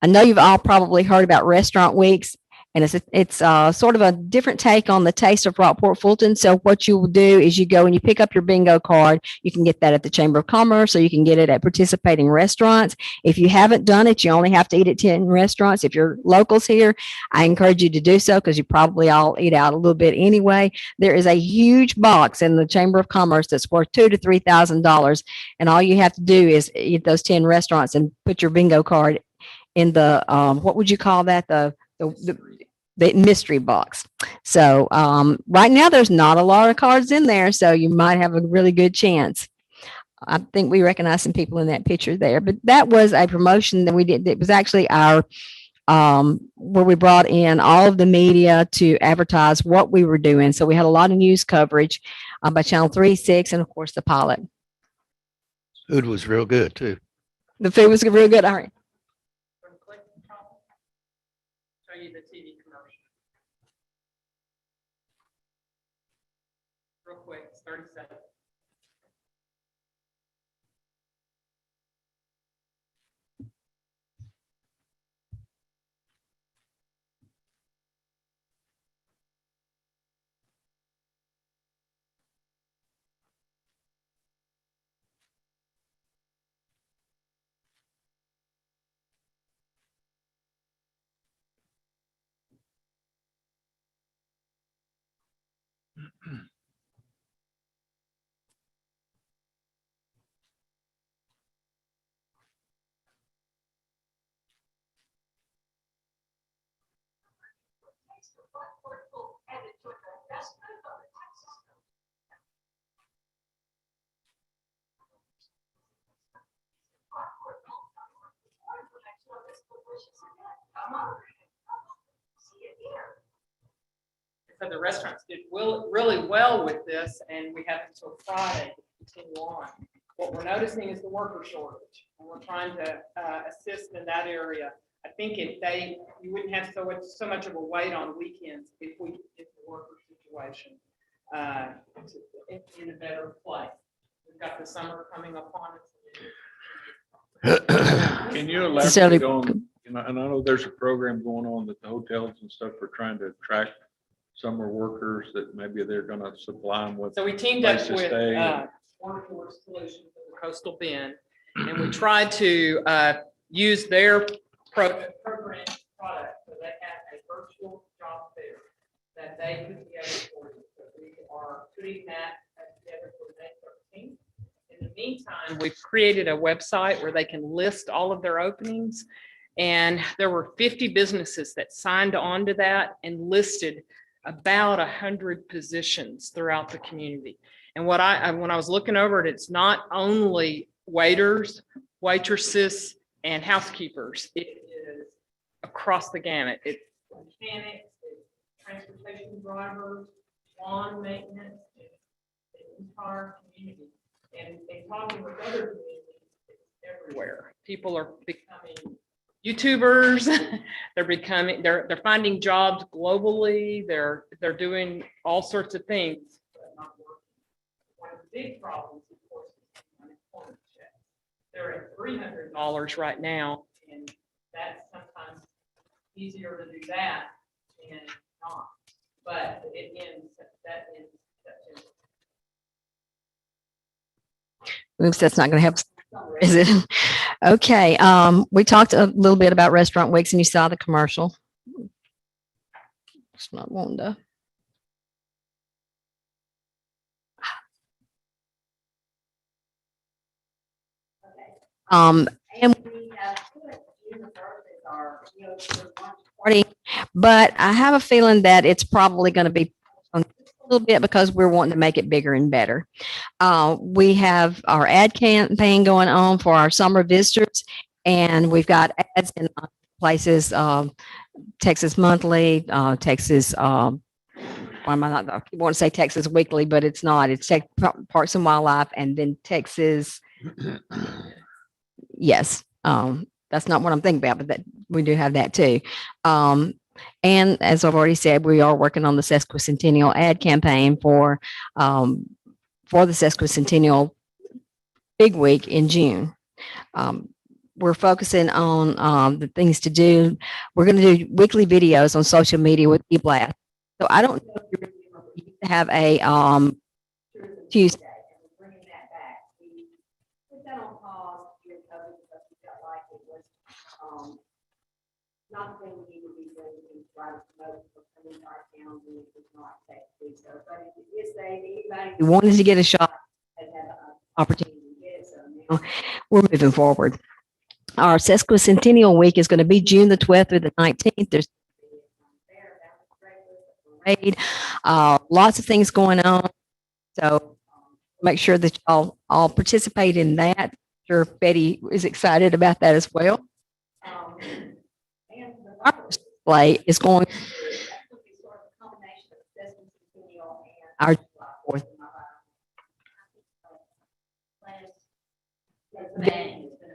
I know you've all probably heard about Restaurant Weeks, and it's sort of a different take on the Taste of Rockport Fulton. So what you will do is you go and you pick up your bingo card. You can get that at the Chamber of Commerce, or you can get it at participating restaurants. If you haven't done it, you only have to eat at 10 restaurants. If you're locals here, I encourage you to do so, because you probably all eat out a little bit anyway. There is a huge box in the Chamber of Commerce that's worth $2,000 to $3,000, and all you have to do is eat those 10 restaurants and put your bingo card in the what would you call that, the mystery box. So right now there's not a lot of cards in there, so you might have a really good chance. I think we recognize some people in that picture there, but that was a promotion that we did. It was actually our where we brought in all of the media to advertise what we were doing. So we had a lot of news coverage by Channel 3, 6, and of course the pilot. Food was real good too. The food was real good. All right. Show you the TV commercial. Real quick, it's 30 seconds. So the restaurants did really well with this, and we have until Friday to continue on. What we're noticing is the worker shortage, and we're trying to assist in that area. I think you wouldn't have so much of a wait on weekends if we get the worker situation in a better place. We've got the summer coming upon us. Can you Necessarily- elaborate on, and I know there's a program going on that the hotels and stuff are trying to attract summer workers that maybe they're gonna supply them with. So we teamed up place to with stay. Workforce Solutions of the Coastal Bend, and we tried to use their program product. So they have a virtual job fair that they put together for you. So we are putting that together for May 13th. In the meantime, we've created a website where they can list all of their openings. And there were 50 businesses that signed on to that and listed about 100 positions throughout the community. And when I was looking over it, it's not only waiters, waitresses, and housekeepers. It is across the gamut. It's mechanics, it's transportation drivers, lawn maintenance, it's the entire community. And talking with other communities, it's everywhere. People are becoming YouTubers. They're finding jobs globally. They're doing all sorts of things. But not working. One of the big problems, of course, is unemployment checks. They're at $300 right now, and that's sometimes easier to do that than not. But it ends September. Oops, that's not going to help. Is it? Okay. We talked a little bit about Restaurant Weeks and you saw the commercial. It's not wanting to. And we have party, but I have a feeling that it's probably going to be a little bit because we're wanting to make it bigger and better. We have our ad campaign going on for our summer visitors, and we've got ads in places, Texas Monthly, Texas, why am I not, I want to say Texas Weekly, but it's not. It's Parks and Wildlife, and then Texas. Yes, that's not what I'm thinking about, but that we do have that too. And as I've already said, we are working on the sesquicentennial ad campaign for the sesquicentennial big week in June. We're focusing on the things to do. We're going to do weekly videos on social media with eBlast. So I don't know if you remember, we used to have a Tuesday. Not the thing we need to be doing to try to promote for coming to our town, and it was not safe to do so. But if it is safe, anybody who wanted to get a shot has had an opportunity to get it. So now we're moving forward. Our sesquicentennial week is going to be June the 12th through the 19th. There's parade, lots of things going on. So make sure that y'all all participate in that. I'm sure Betty is excited about that as well. Our display is going our July 4th.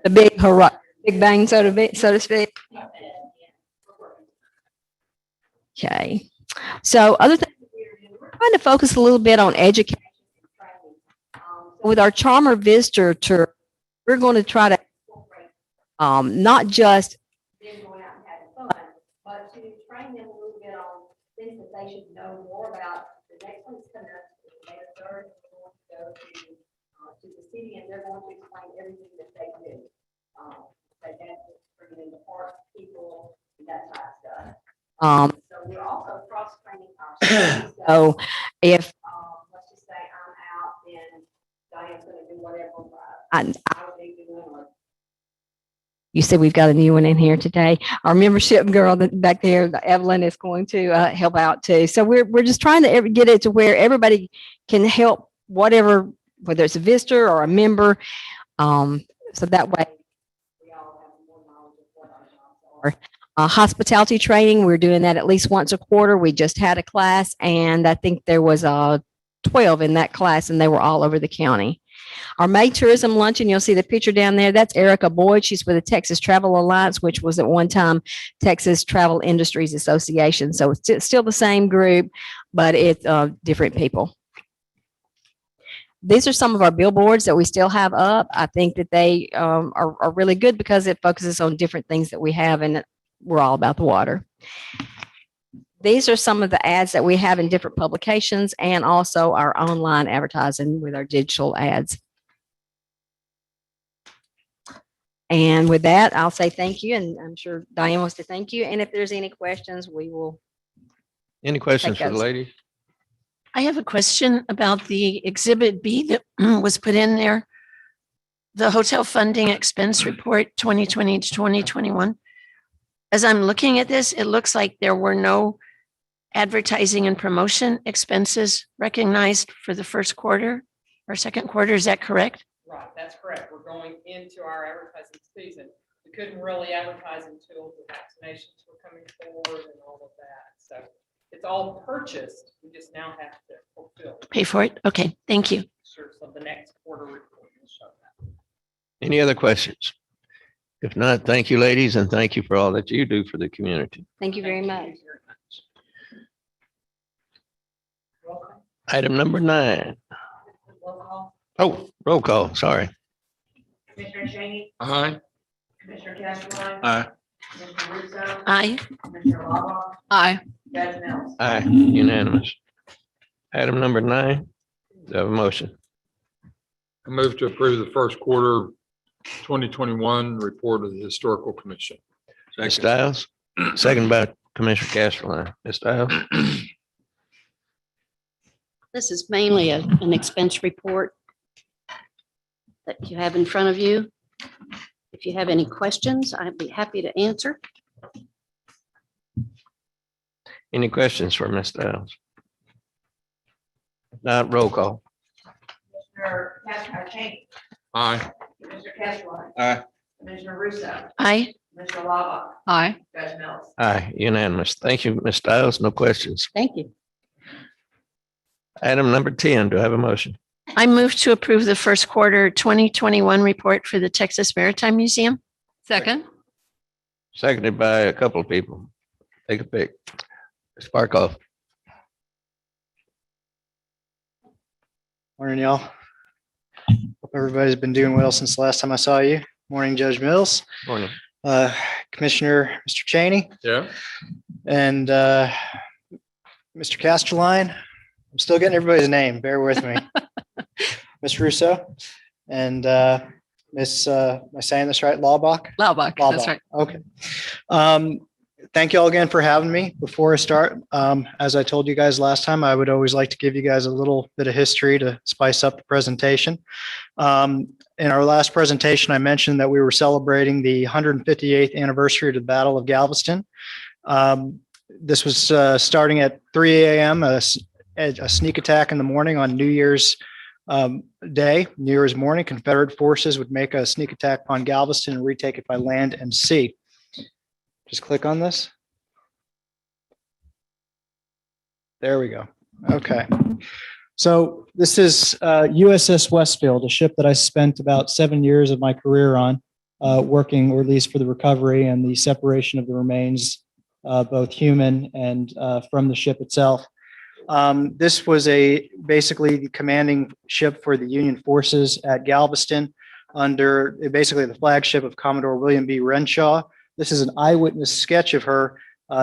The big hurrah, big bang, so to speak. Okay. So other things we're trying to focus a little bit on education and training. With our Charmer Visitor Tour, we're going to try to not just them going out and having fun, but to train them a little bit on things that they should know more about. The next one's coming up, May 3rd, we're going to go to the city, and they're going to explain everything that they do. They have to bring in the park people, and that type of stuff. So we're also cross training ourselves. So if let's just say I'm out, then Diane's going to do whatever I would be doing, or you said we've got a new one in here today. Our membership girl back there, Evelyn, is going to help out too. So we're just trying to get it to where everybody can help, whatever, whether it's a visitor or a member. So that way we all have more knowledge of what our jobs Hospitality training, we're doing that at least once a quarter. We just had a class and I think there was 12 in that class and they were all over the county. Our May Tourism Luncheon, you'll see the picture down there. That's Erica Boyd. She's with the Texas Travel Alliance, which was at one time Texas Travel Industries Association. So it's still the same group, but it's different people. These are some of our billboards that we still have up. I think that they are really good because it focuses on different things that we have, and we're all about the water. These are some of the ads that we have in different publications and also our online advertising with our digital ads. And with that, I'll say thank you, and I'm sure Diane wants to thank you. And if there's any questions, we will. Any questions Take for the those. ladies? I have a question about the Exhibit B that was put in there. The hotel funding expense report 2020 to 2021. As I'm looking at this, it looks like there were no advertising and promotion expenses recognized for the first quarter or second quarter. Is that correct? Right, that's correct. We're going into our advertising season. We couldn't really advertise until the vaccinations were coming forward and all of that. So it's all purchased. We just now have to fulfill. Pay for it? Okay, thank you. Sure, so the next quarter report will show that. Any other questions? If not, thank you, ladies, and thank you for all that you do for the community. Thank you very much. Item number 9. Oh, roll call, sorry. Commissioner Cheney, Aye. Commissioner Castro. Aye. Commissioner Russo, Aye. Commissioner Lava, Aye. Judge Mills. Aye, unanimous. Item number 9, do I have a motion? I move to approve the first quarter 2021 report of the Historical Commission. Ms. Stiles, second by Commissioner Castleline. Ms. Stiles? This is mainly an expense report that you have in front of you. If you have any questions, I'd be happy to answer. Any questions for Ms. Stiles? If not, roll call. Commissioner Cheney, Aye. Commissioner Castro. Aye. Commissioner Russo, Aye. Commissioner Lava, Aye. Judge Mills. Aye, unanimous. Thank you, Ms. Stiles. No questions. Thank you. Item number 10, do I have a motion? I move to approve the first quarter 2021 report for the Texas Maritime Museum. Second. Seconded by a couple of people. Take a pick. Ms. Barkoff. Morning, y'all. Hope everybody's been doing well since the last time I saw you. Morning, Judge Mills, Morning. Commissioner Mr. Cheney, Yeah. and Mr. Casterline. I'm still getting everybody's name. Bear with me. Miss Russo and Miss, am I saying this right? Laubach? Laubach, that's Laubach. right. Okay. Thank you all again for having me. Before I start, as I told you guys last time, I would always like to give you guys a little bit of history to spice up the presentation. In our last presentation, I mentioned that we were celebrating the 158th anniversary of the Battle of Galveston. This was starting at 3 a.m., a sneak attack in the morning on New Year's Day, New Year's morning. Confederate forces would make a sneak attack upon Galveston and retake it by land and sea. Just click on this. There we go. Okay. So this is USS Westfield, a ship that I spent about 7 years of my career on, working, or at least for the recovery and the separation of the remains, both human and from the ship itself. This was basically the commanding ship for the Union forces at Galveston under basically the flagship of Commodore William B. Renshaw. This is an eyewitness sketch of her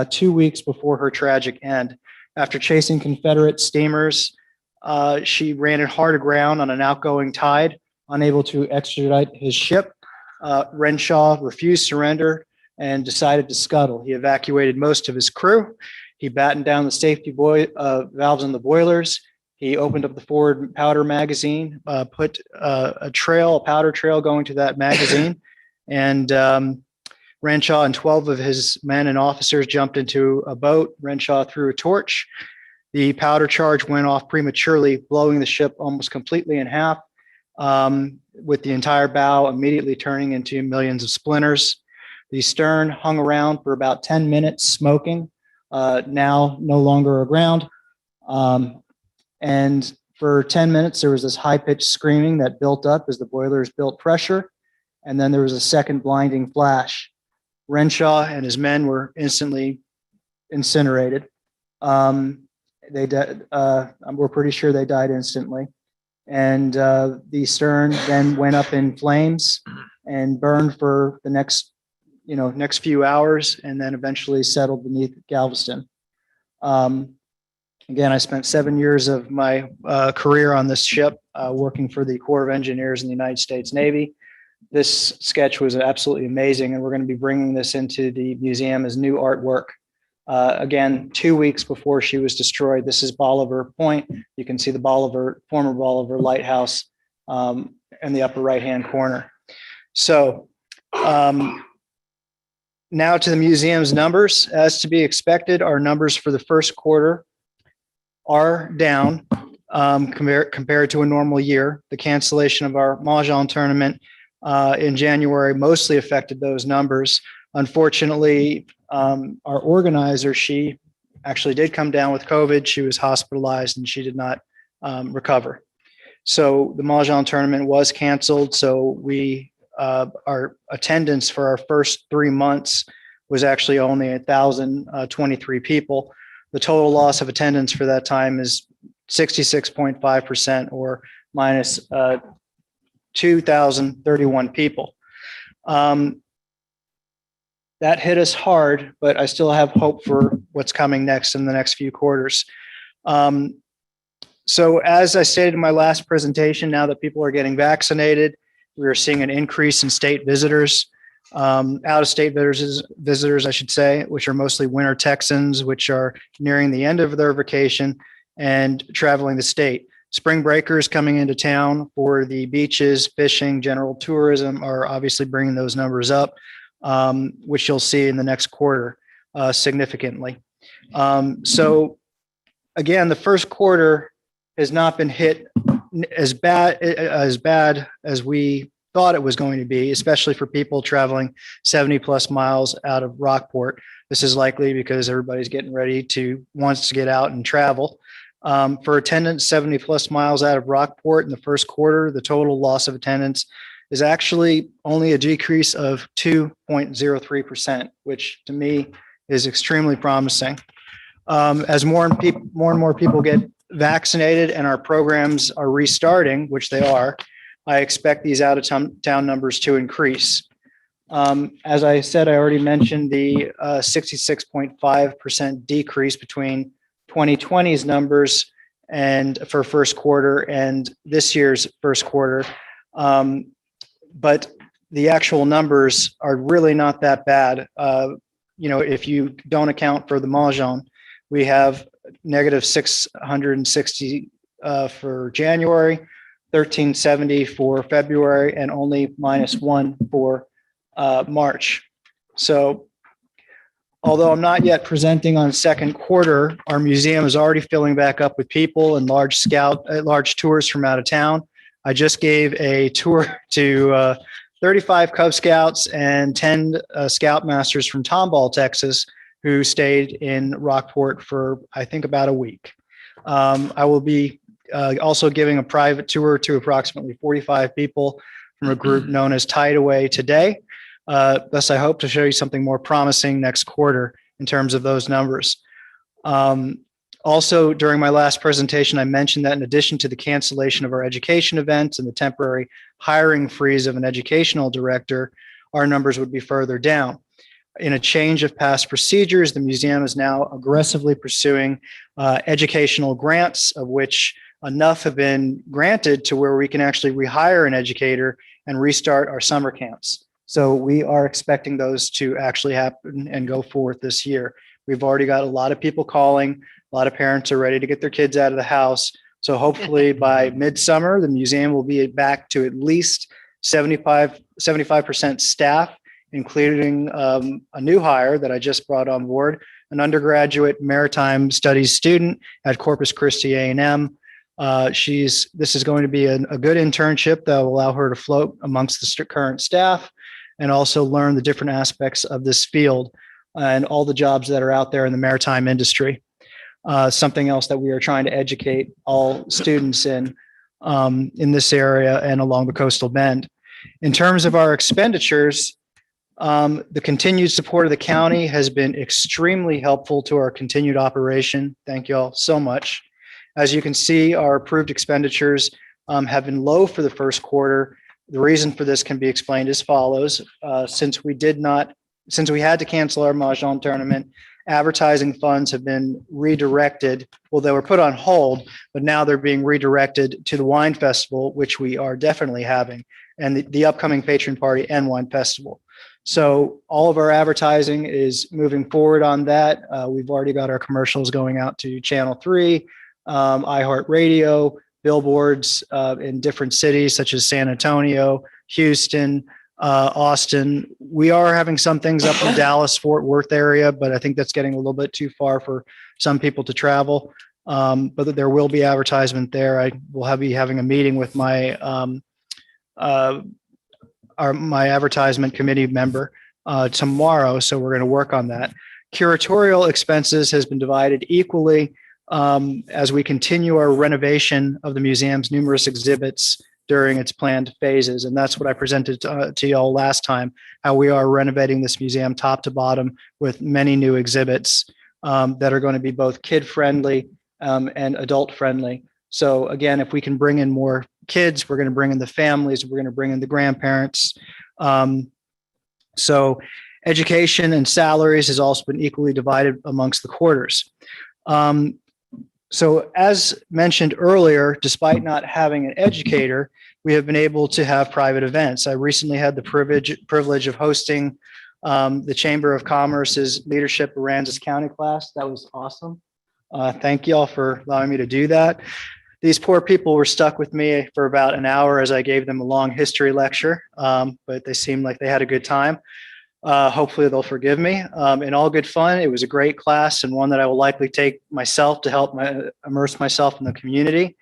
2 weeks before her tragic end. After chasing Confederate steamers, she ran it hard aground on an outgoing tide, unable to extradite his ship. Renshaw refused surrender and decided to scuttle. He evacuated most of his crew. He battened down the safety valves on the boilers. He opened up the forward powder magazine, put a powder trail going to that magazine, and Renshaw and 12 of his men and officers jumped into a boat. Renshaw threw a torch. The powder charge went off prematurely, blowing the ship almost completely in half, with the entire bow immediately turning into millions of splinters. The stern hung around for about 10 minutes smoking, now no longer aground. And for 10 minutes, there was this high-pitched screaming that built up as the boilers built pressure. And then there was a second blinding flash. Renshaw and his men were instantly incinerated. We're pretty sure they died instantly. And the stern then went up in flames and burned for the next few hours, and then eventually settled beneath Galveston. Again, I spent 7 years of my career on this ship, working for the Corps of Engineers in the United States Navy. This sketch was absolutely amazing, and we're going to be bringing this into the museum as new artwork. Again, 2 weeks before she was destroyed. This is Bolivar Point. You can see the former Bolivar Lighthouse in the upper right-hand corner. So now to the museum's numbers. As to be expected, our numbers for the first quarter are down compared to a normal year. The cancellation of our Mahjong tournament in January mostly affected those numbers. Unfortunately, our organizer, she actually did come down with COVID. She was hospitalized and she did not recover. So the Mahjong tournament was canceled. So our attendance for our first 3 months was actually only 1,023 people. The total loss of attendance for that time is 66.5%, or minus 2,031 people. That hit us hard, but I still have hope for what's coming next in the next few quarters. So as I stated in my last presentation, now that people are getting vaccinated, we are seeing an increase in state visitors, out-of-state visitors, I should say, which are mostly winter Texans, which are nearing the end of their vacation and traveling the state. Spring breakers coming into town for the beaches, fishing, general tourism are obviously bringing those numbers up, which you'll see in the next quarter significantly. So again, the first quarter has not been hit as bad as we thought it was going to be, especially for people traveling 70 plus miles out of Rockport. This is likely because everybody's getting ready wants to get out and travel. For attendance 70 plus miles out of Rockport in the first quarter, the total loss of attendance is actually only a decrease of 2.03%, which to me is extremely promising. As more and more people get vaccinated and our programs are restarting, which they are, I expect these out-of-town numbers to increase. As I said, I already mentioned the 66.5% decrease between 2020's numbers and for first quarter and this year's first quarter. But the actual numbers are really not that bad. If you don't account for the Mahjong, we have negative 660 for January, 1,370 for February, and only -1 for March. So although I'm not yet presenting on second quarter, our museum is already filling back up with people and large tours from out of town. I just gave a tour to 35 Cub Scouts and 10 Scoutmasters from Tomball, Texas, who stayed in Rockport for, I think, about a week. I will be also giving a private tour to approximately 45 people from a group known as Tideaway today. Thus, I hope to show you something more promising next quarter in terms of those numbers. Also, during my last presentation, I mentioned that in addition to the cancellation of our education events and the temporary hiring freeze of an educational director, our numbers would be further down. In a change of past procedures, the museum is now aggressively pursuing educational grants, of which enough have been granted to where we can actually rehire an educator and restart our summer camps. So we are expecting those to actually happen and go forth this year. We've already got a lot of people calling. A lot of parents are ready to get their kids out of the house. So hopefully by midsummer, the museum will be back to at least 75% staff, including a new hire that I just brought on board, an undergraduate maritime studies student at Corpus Christi A&M. This is going to be a good internship that will allow her to float amongst the current staff. and also learn the different aspects of this field and all the jobs that are out there in the maritime industry. Something else that we are trying to educate all students in this area and along the coastal bend. In terms of our expenditures, the continued support of the county has been extremely helpful to our continued operation. Thank you all so much. As you can see, our approved expenditures have been low for the first quarter. The reason for this can be explained as follows. Since we had to cancel our Mahjong tournament, advertising funds have been redirected. Well, they were put on hold, but now they're being redirected to the wine festival, which we are definitely having, and the upcoming patron party and wine festival. So all of our advertising is moving forward on that. We've already got our commercials going out to Channel 3, iHeartRadio, billboards in different cities such as San Antonio, Houston, Austin. We are having some things up in Dallas, Fort Worth area, but I think that's getting a little bit too far for some people to travel. But there will be advertisement there. I will be having a meeting with my my advertisement committee member tomorrow, so we're going to work on that. Curatorial expenses has been divided equally as we continue our renovation of the museum's numerous exhibits during its planned phases. And that's what I presented to y'all last time, how we are renovating this museum top to bottom with many new exhibits that are going to be both kid-friendly and adult-friendly. So again, if we can bring in more kids, we're going to bring in the families, we're going to bring in the grandparents. So education and salaries has also been equally divided amongst the quarters. So as mentioned earlier, despite not having an educator, we have been able to have private events. I recently had the privilege of hosting the Chamber of Commerce's Leadership Aransas County class. That was awesome. Thank you all for allowing me to do that. These poor people were stuck with me for about an hour as I gave them a long history lecture, but they seemed like they had a good time. Hopefully they'll forgive me. In all good fun, it was a great class and one that I will likely take myself to help immerse myself in the community.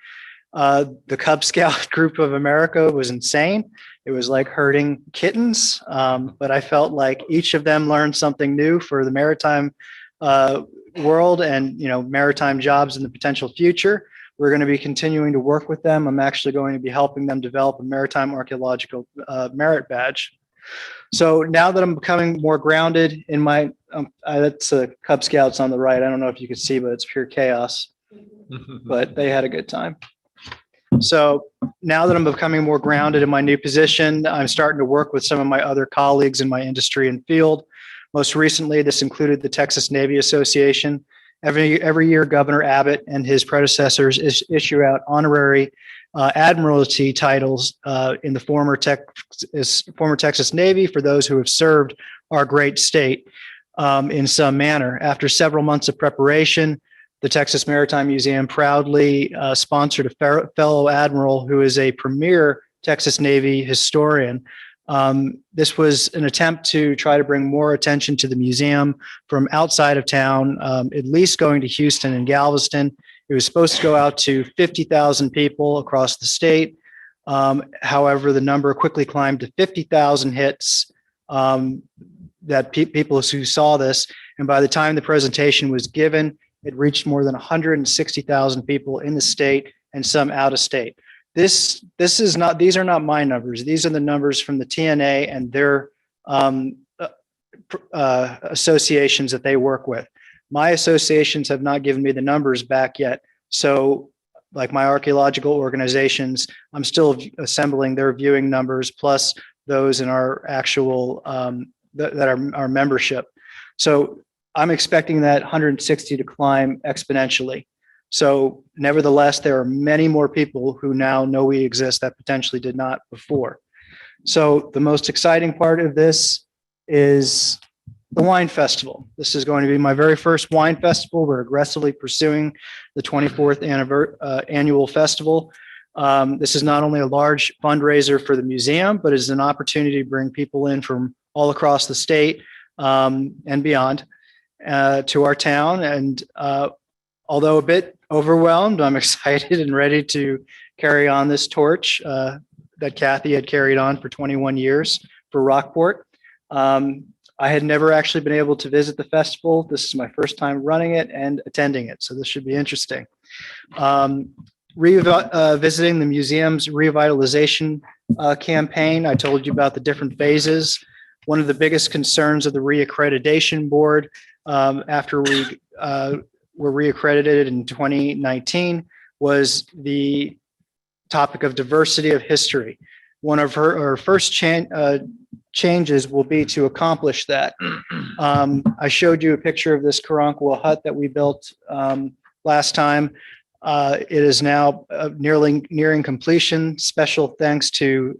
The Cub Scout Group of America was insane. It was like herding kittens, but I felt like each of them learned something new for the maritime world and maritime jobs in the potential future. We're going to be continuing to work with them. I'm actually going to be helping them develop a maritime archaeological merit badge. So now that I'm becoming more grounded in my, that's Cub Scouts on the right. I don't know if you can see, but it's pure chaos, but they had a good time. So now that I'm becoming more grounded in my new position, I'm starting to work with some of my other colleagues in my industry and field. Most recently, this included the Texas Navy Association. Every year, Governor Abbott and his predecessors issue out honorary admiralty titles in the former Texas Navy for those who have served our great state in some manner. After several months of preparation, the Texas Maritime Museum proudly sponsored a fellow admiral who is a premier Texas Navy historian. This was an attempt to try to bring more attention to the museum from outside of town, at least going to Houston and Galveston. It was supposed to go out to 50,000 people across the state. However, the number quickly climbed to 50,000 hits that people who saw this. And by the time the presentation was given, it reached more than 160,000 people in the state and some out of state. These are not my numbers. These are the numbers from the TNA and their associations that they work with. My associations have not given me the numbers back yet. So like my archaeological organizations, I'm still assembling their viewing numbers plus those in our actual, that are our membership. So I'm expecting that 160 to climb exponentially. So nevertheless, there are many more people who now know we exist that potentially did not before. So the most exciting part of this is the wine festival. This is going to be my very first wine festival. We're aggressively pursuing the 24th annual festival. This is not only a large fundraiser for the museum, but is an opportunity to bring people in from all across the state and beyond to our town. And although a bit overwhelmed, I'm excited and ready to carry on this torch that Kathy had carried on for 21 years for Rockport. I had never actually been able to visit the festival. This is my first time running it and attending it, so this should be interesting. Visiting the museum's revitalization campaign. I told you about the different phases. One of the biggest concerns of the reaccreditation board after we were reaccredited in 2019 was the topic of diversity of history. One of her first changes will be to accomplish that. I showed you a picture of this Karankawa hut that we built last time. It is now nearing completion. Special thanks to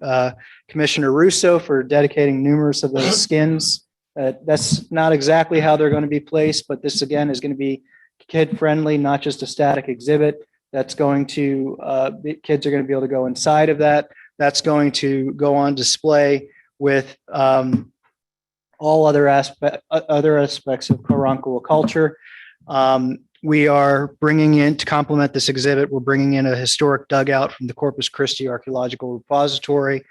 Commissioner Russo for dedicating numerous of those skins. That's not exactly how they're going to be placed, but this again is going to be kid friendly, not just a static exhibit. That's going to, kids are going to be able to go inside of that. That's going to go on display with all other aspects of Karankawa culture. We are bringing in, to complement this exhibit, we're bringing in a historic dugout from the Corpus Christi Archaeological Repository.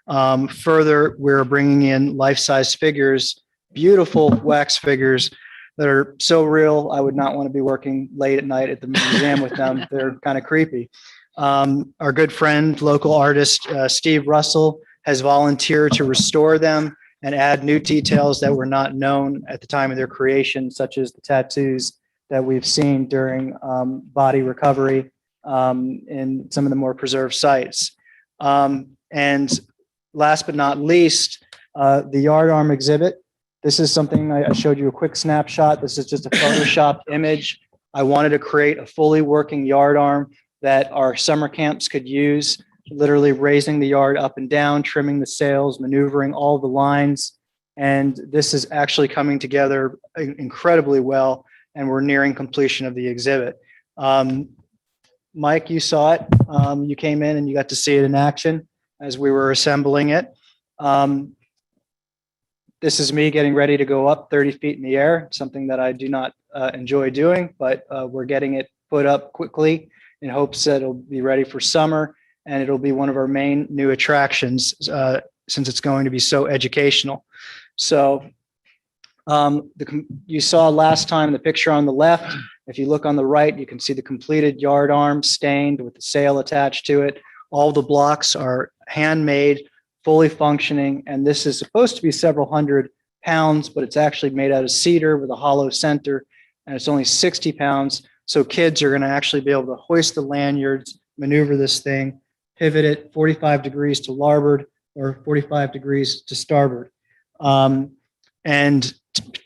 Further, we're bringing in life-size figures, beautiful wax figures that are so real, I would not want to be working late at night at the museum with them. They're kind of creepy. Our good friend, local artist, Steve Russell, has volunteered to restore them and add new details that were not known at the time of their creation, such as the tattoos that we've seen during body recovery in some of the more preserved sites. And last but not least, the yard arm exhibit. This is something I showed you a quick snapshot. This is just a Photoshop image. I wanted to create a fully working yard arm that our summer camps could use, literally raising the yard up and down, trimming the sails, maneuvering all the lines. And this is actually coming together incredibly well, and we're nearing completion of the exhibit. Mike, you saw it. You came in and you got to see it in action as we were assembling it. This is me getting ready to go up 30 feet in the air, something that I do not enjoy doing, but we're getting it put up quickly in hopes that it'll be ready for summer, and it'll be one of our main new attractions since it's going to be so educational. So you saw last time the picture on the left. If you look on the right, you can see the completed yard arm stained with the sail attached to it. All the blocks are handmade, fully functioning, and this is supposed to be several hundred pounds, but it's actually made out of cedar with a hollow center, and it's only 60 pounds. So kids are going to actually be able to hoist the lanyards, maneuver this thing, pivot it 45 degrees to larboard or 45 degrees to starboard, and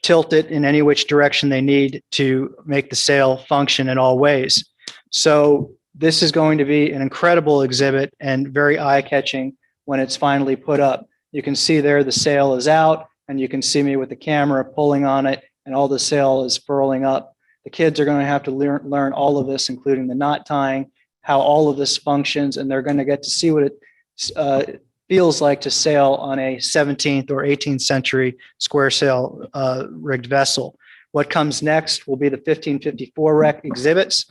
tilt it in any which direction they need to make the sail function in all ways. So this is going to be an incredible exhibit and very eye-catching when it's finally put up. You can see there the sail is out, and you can see me with the camera pulling on it, and all the sail is furling up. The kids are going to have to learn all of this, including the knot tying, how all of this functions, and they're going to get to see what it feels like to sail on a 17th or 18th century square sail rigged vessel. What comes next will be the 1554 wreck exhibits.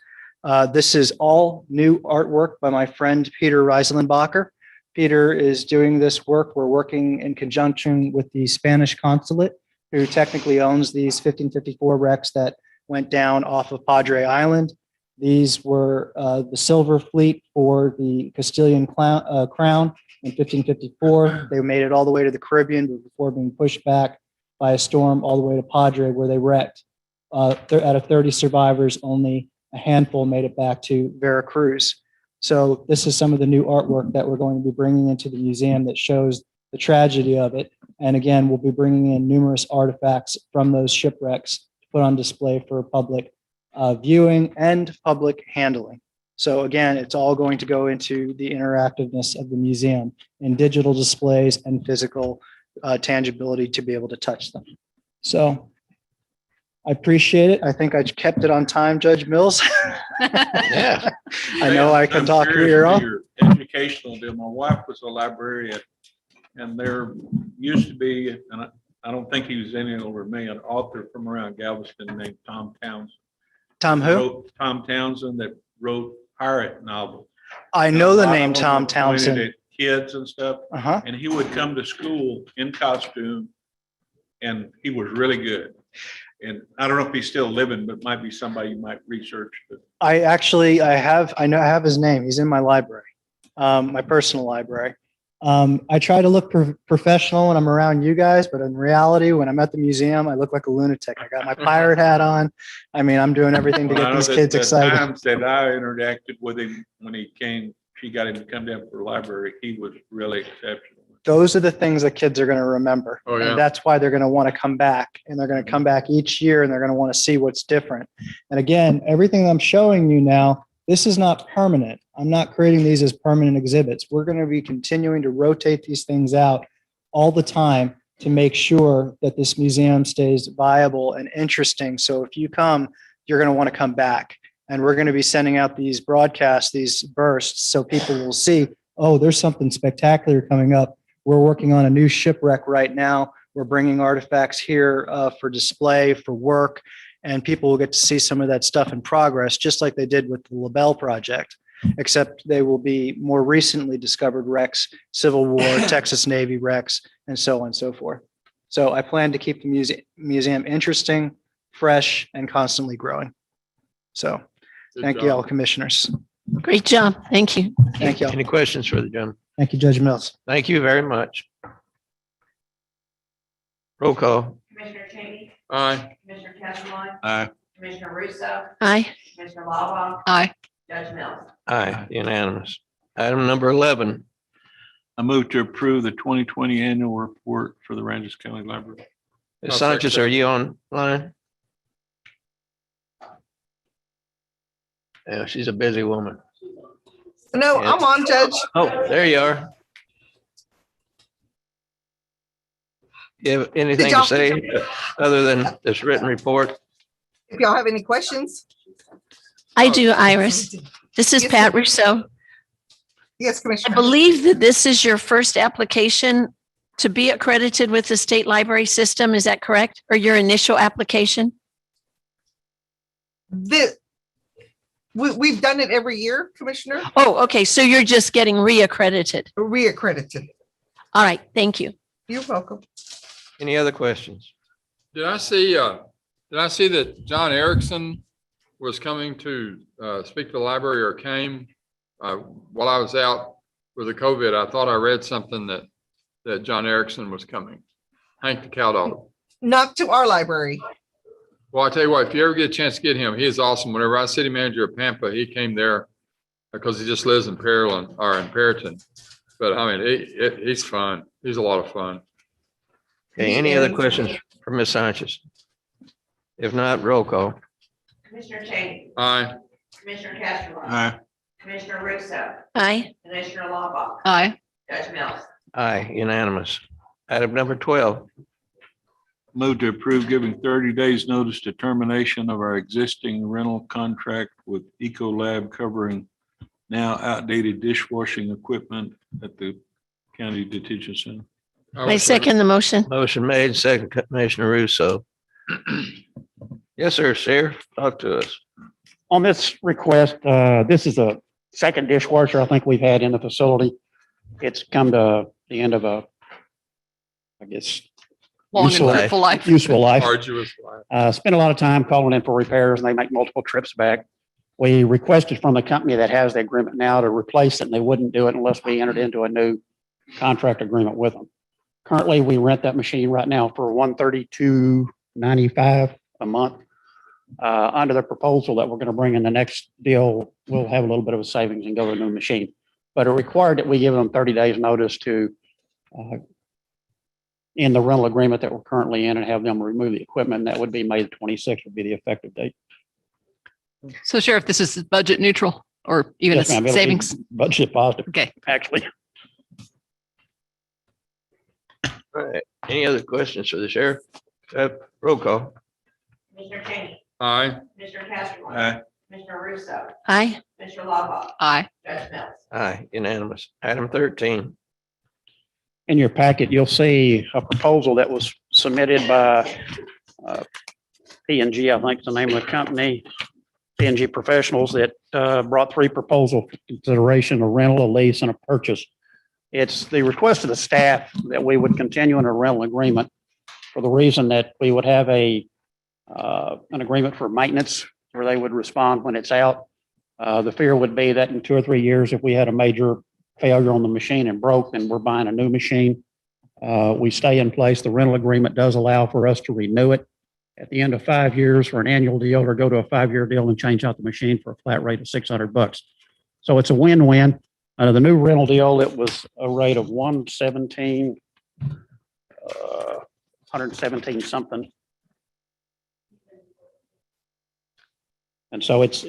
This is all new artwork by my friend Peter Reiselenbacher. Peter is doing this work. We're working in conjunction with the Spanish consulate, who technically owns these 1554 wrecks that went down off of Padre Island. These were the silver fleet for the Castilian crown in 1554. They made it all the way to the Caribbean before being pushed back by a storm all the way to Padre, where they wrecked. Out of 30 survivors, only a handful made it back to Veracruz. So this is some of the new artwork that we're going to be bringing into the museum that shows the tragedy of it. And again, we'll be bringing in numerous artifacts from those shipwrecks to put on display for public viewing and public handling. So again, it's all going to go into the interactiveness of the museum in digital displays and physical tangibility to be able to touch them. So I appreciate it. I think I kept it on time, Judge Mills. Yeah. I know I can talk here on. Your educational deal. My wife was a librarian, and there used to be, and I don't think he was any older than me, an author from around Galveston named Tom Townsend. Tom who? Tom Townsend that wrote pirate novels. I know the name Tom Townsend. kids and stuff. Uh-huh. And he would come to school in costume and he was really good. And I don't know if he's still living, but might be somebody you might research. But I know I have his name. He's in my library, my personal library. I try to look professional when I'm around you guys, but in reality, when I'm at the museum, I look like a lunatic. I got my pirate hat on. I mean, I'm doing everything to Well, I get know these that kids the excited. times that I interacted with him when he came, she got him to come down for the library. He was really exceptional. Those are the things that kids are going to remember. Oh, yeah. And that's why they're going to want to come back, and they're going to come back each year, and they're going to want to see what's different. And again, everything I'm showing you now, this is not permanent. I'm not creating these as permanent exhibits. We're going to be continuing to rotate these things out all the time to make sure that this museum stays viable and interesting. So if you come, you're going to want to come back. And we're going to be sending out these broadcasts, these bursts, so people will see, oh, there's something spectacular coming up. We're working on a new shipwreck right now. We're bringing artifacts here for display, for work, and people will get to see some of that stuff in progress, just like they did with the LaBelle project, except they will be more recently discovered wrecks, Civil War, Texas Navy wrecks, and so on and so forth. So I plan to keep the museum interesting, fresh, and constantly growing. So thank you all, commissioners. Great job. Thank you. Thank you all. Any questions for the gentleman? Thank you, Judge Mills. Thank you very much. Roll call. Commissioner Cheney, Aye. Commissioner Castleline, Aye. Commissioner Russo, Aye. Commissioner Lava, Aye. Judge Mills. Aye, unanimous. Item number 11. I move to approve the 2020 annual report for the Aransas County Library. Ms. I'll second Sanchez, that. are you online? Yeah, she's a busy woman. No, I'm on, Judge. Oh, there you are. You have anything to y'all- say other than this written report? If y'all have any questions? I do, Iris. This is Yes, Pat ma'am. Rousseau. Yes, I Commissioner. believe that this is your first application to be accredited with the state library system. Is that correct? Or your initial application? We've done it every year, Commissioner, Oh, okay. So you're just getting reaccredited. reaccredited. All right. Thank you. You're welcome. Any other questions? Did I see that John Erickson was coming to speak to the library or came while I was out with the COVID? I thought I read something that John Erickson was coming. Hank the cow dog. Not to our library. Well, I tell you what, if you ever get a chance to get him, he is awesome. Whenever I was city manager of Pampa, he came there because he just lives in Pearland or in Perryton. But I mean, he's fun. He's a lot of fun. Okay, any other questions for Ms. Sanchez? If not, roll call. Commissioner Cheney, Aye. Commissioner Castleline, Aye. Commissioner Russo, Aye. Commissioner Lava, Aye. Judge Mills. Aye, unanimous. Item number 12. Move to approve giving 30 days notice to termination of our existing rental contract with Ecolab covering now outdated dishwashing equipment at the county detention center. I second the motion. Motion made, second, Commissioner Russo. Yes, sir, Sheriff, talk to us. On this request, this is a second dishwasher I think we've had in the facility. It's come to the end of I guess, Long and Useful fruitful life. useful life. Arduous life. Spent a lot of time calling in for repairs and they make multiple trips back. We requested from the company that has the agreement now to replace it and they wouldn't do it unless we entered into a new contract agreement with them. Currently, we rent that machine right now for $132.95 a month. Under the proposal that we're going to bring in the next deal, we'll have a little bit of a savings and go to a new machine. But it required that we give them 30 days notice to in the rental agreement that we're currently in and have them remove the equipment. And that would be May the 26th would be the effective date. So Sheriff, this is budget neutral or even a Yes, ma'am. It'll be savings? Budget positive. Okay. Actually. All right, any other questions for the sheriff? Roll call. Commissioner Cheney, Aye. Commissioner Castleline, Aye. Commissioner Russo, Aye. Commissioner Lava, Aye. Judge Mills. Aye, unanimous. Item 13. In your packet, you'll see a proposal that was submitted by P&G, I think is the name of the company. P&G Professionals that brought three proposals for consideration: a rental, a lease, and a purchase. It's the request of the staff that we would continue in a rental agreement for the reason that we would have an agreement for maintenance where they would respond when it's out. The fear would be that in 2 or 3 years, if we had a major failure on the machine and broke, then we're buying a new machine. We stay in place. The rental agreement does allow for us to renew it at the end of 5 years for an annual deal, or go to a 5-year deal and change out the machine for a flat rate of $600. So it's a win-win. Under the new rental deal, it was a rate of 117, 117 something. And so it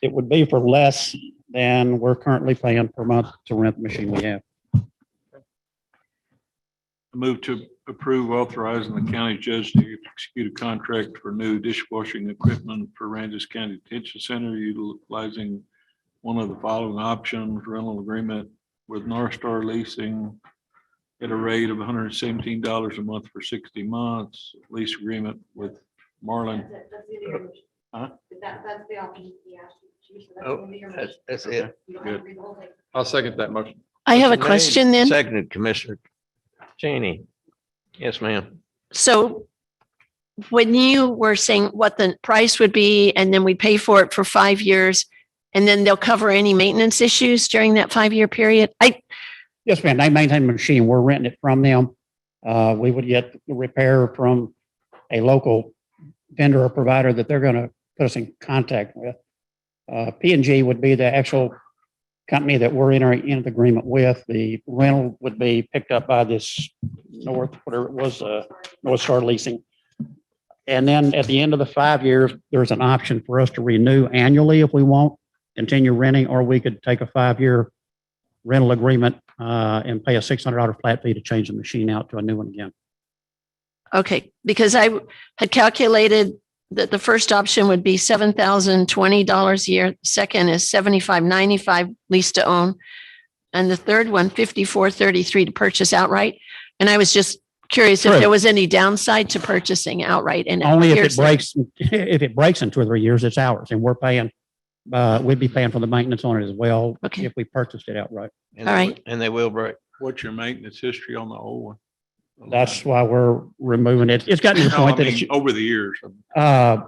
would be for less than we're currently paying per month to rent the machine we have. I move to approve authorizing the county judge to execute a contract for new dishwashing equipment for Aransas County Detention Center utilizing one of the following options: rental agreement with North Star Leasing at a rate of $117 a month for 60 months, lease agreement with Marlin. Huh? That's the option. Oh, that's it. Good. I'll second that motion. I have a Motion made, question then. Seconded, Commissioner Cheney. Yes, ma'am. So when you were saying what the price would be, and then we pay for it for 5 years, and then they'll cover any maintenance issues during that 5-year period? Yes, ma'am. They maintain the machine. We're renting it from them. We would get the repair from a local vendor or provider that they're going to put us in contact with. P&G would be the actual company that we're entering into the agreement with. The rental would be picked up by this North Star Leasing. And then at the end of the 5 years, there's an option for us to renew annually if we want, continue renting, or we could take a 5-year rental agreement and pay a $600 flat fee to change the machine out to a new one again. Okay, because I had calculated that the first option would be $7,020 a year. The second is $75.95 lease to own. And the third one, $54.33 to purchase outright. And I was just curious if Correct. there was any downside to purchasing outright. And Only if here's it the- breaks, if it breaks in 2 or 3 years, it's ours, and we're paying, we'd be paying for the maintenance on it as well. Okay. If we purchased it outright. And All they- right. And they will break. What's your maintenance history on the old one? That's why we're removing it. It's gotten to the No, I point that mean, it's, over the years. and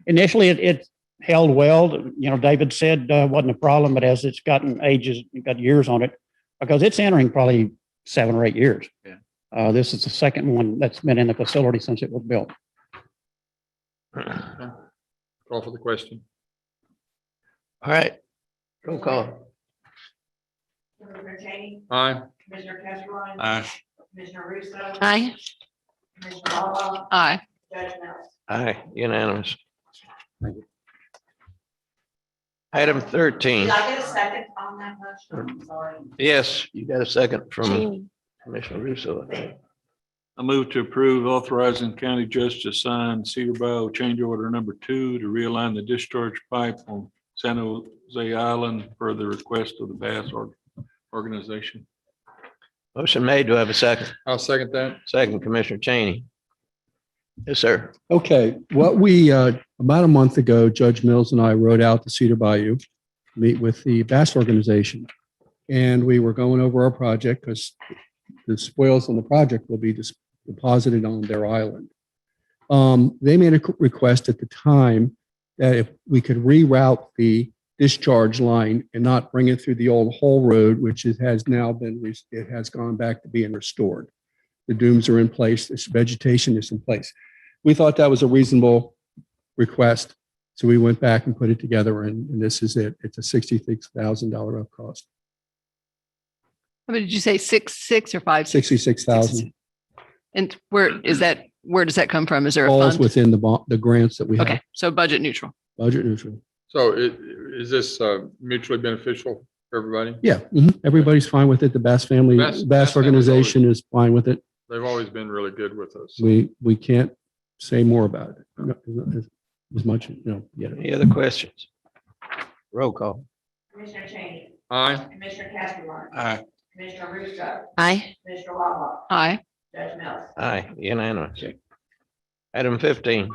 initially it held well. You know, David said wasn't a problem, but as it's gotten ages, you've got years on it, because it's entering probably 7 or 8 years. Yeah. This is the second one that's been in the facility since it was built. Call for the question. All right. Roll call. Commissioner Cheney, Aye. Commissioner Casserole, Aye. Commissioner Russo, Aye. Commissioner Lala, Aye. Judge Mills. Aye, unanimous. Item 13. Did I get a second on that motion? Sorry. Yes, you got a second from Jamie. Commissioner Russo. I think. I move to approve authorizing county judge to sign Cedar Bayou change order number 2 to realign the discharge pipe on San Jose Island per the request of the Bass Organization. Motion made. Do I have a second? I'll second that. Second, Commissioner Cheney. Yes, sir. Okay, what we, about a month ago, Judge Mills and I rode out to Cedar Bayou, meet with the Bass Organization. And we were going over our project because the spoils on the project will be deposited on their island. They made a request at the time that if we could reroute the discharge line and not bring it through the old Hole Road, which it has now been, it has gone back to being restored. The dooms are in place, this vegetation is in place. We thought that was a reasonable request. So we went back and put it together, and this is it. It's a $66,000 up cost, What did you say? 6 or 5? 66,000. And where does that come from? Is there a Falls fund? within the grants that we have, Okay, so budget neutral. budget neutral. So is this mutually beneficial for everybody? Yeah, everybody's fine with it. The Bass family, Bass Bass family's organization is fine with it. They've always been really good with us. We can't say more about it. As much, get it. Any other questions? Roll call. Commissioner Cheney, Aye. Commissioner Casserole, Aye. Commissioner Russo, Aye. Commissioner Lala, Aye. Judge Mills. Aye, unanimous. Item 15.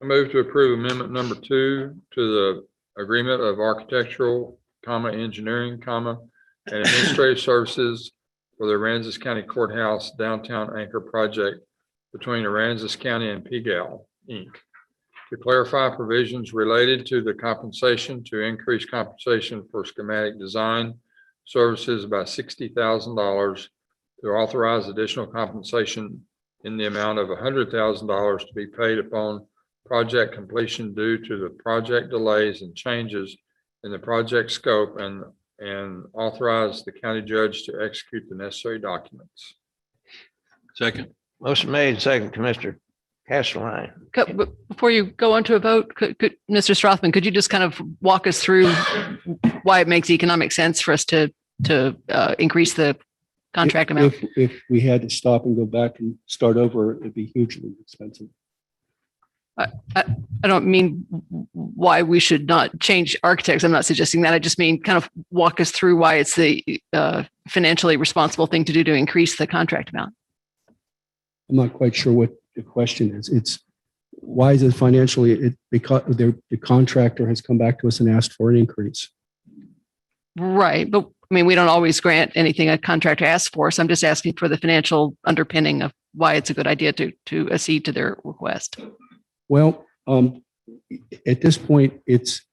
I move to approve amendment number 2 to the agreement of architectural engineering, and administrative services for the Aransas County Courthouse Downtown Anchor Project between Aransas County and PGAL, Inc. To clarify provisions related to the compensation, to increase compensation for schematic design services by $60,000, to authorize additional compensation in the amount of $100,000 to be paid upon project completion due to the project delays and changes in the project scope, and authorize the county judge to execute the necessary documents. Second. Motion made, second, Commissioner Castleline. Before you go on to a vote, Mr. Strothman, could you just kind of walk us through why it makes economic sense for us to increase the contract amount? If we had to stop and go back and start over, it'd be hugely expensive. I don't mean why we should not change architects. I'm not suggesting that. I just mean kind of walk us through why it's the financially responsible thing to do to increase the contract amount. I'm not quite sure what the question is. It's why is it financially? Because the contractor has come back to us and asked for an increase. Right. But I mean, we don't always grant anything a contractor asks for. So I'm just asking for the financial underpinning of why it's a good idea to accede to their request. Well, at this point, it's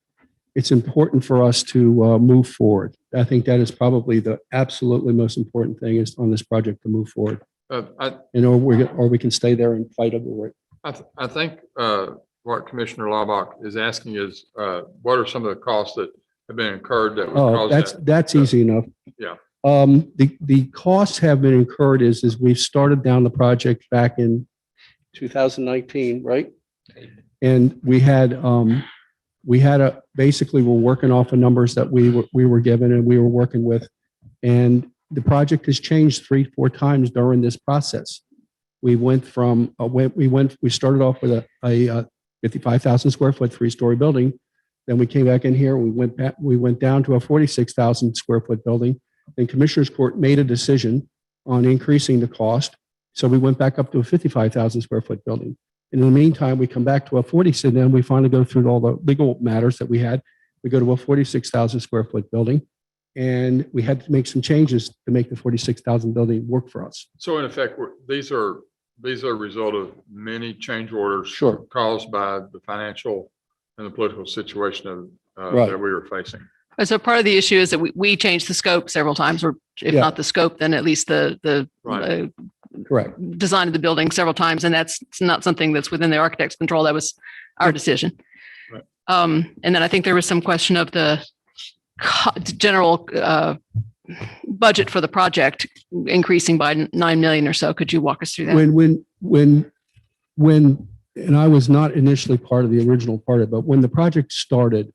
important for us to move forward. I think that is probably the absolutely most important thing is on this project to move forward. Or we can stay there and fight over it. I think what Commissioner Laubach is asking is what are some of the costs that have been incurred that would cause that's easy enough. Yeah. The costs have been incurred is we've started down the project back in 2019, right? And we had basically we're working off of numbers that we were given and we were working with, and the project has changed 3-4 times during this process. We went from we started off with a 55,000 square foot 3-story building. Then we came back in here. We went down to a 46,000 square foot building. And Commissioners Court made a decision on increasing the cost. So we went back up to a 55,000 square foot building. And in the meantime, we come back to a 46, and then we finally go through all the legal matters that we had. We go to a 46,000 square foot building, and we had to make some changes to make the 46,000 building work for us. So in effect, these are a result of many change orders caused by the financial and the political situation that we were facing. So part of the issue is that we changed the scope several times, or if not the scope, then at least the correct design of the building several times. And that's not something that's within the architect's control. That was our decision. Right. And then I think there was some question of the general budget for the project increasing by $9 million or so. Could you walk us through that? When and I was not initially part of the original part of it, but when the project started,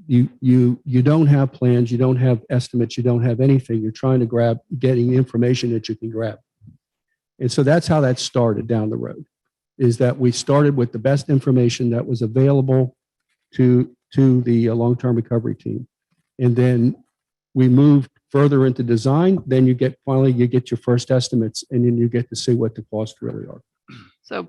you don't have plans, you don't have estimates, you don't have anything. You're trying to getting information that you can grab. And so that's how that started down the road, is that we started with the best information that was available to the long-term recovery team. And then we moved further into design. Then you get your first estimates, and then you get to see what the costs really are. So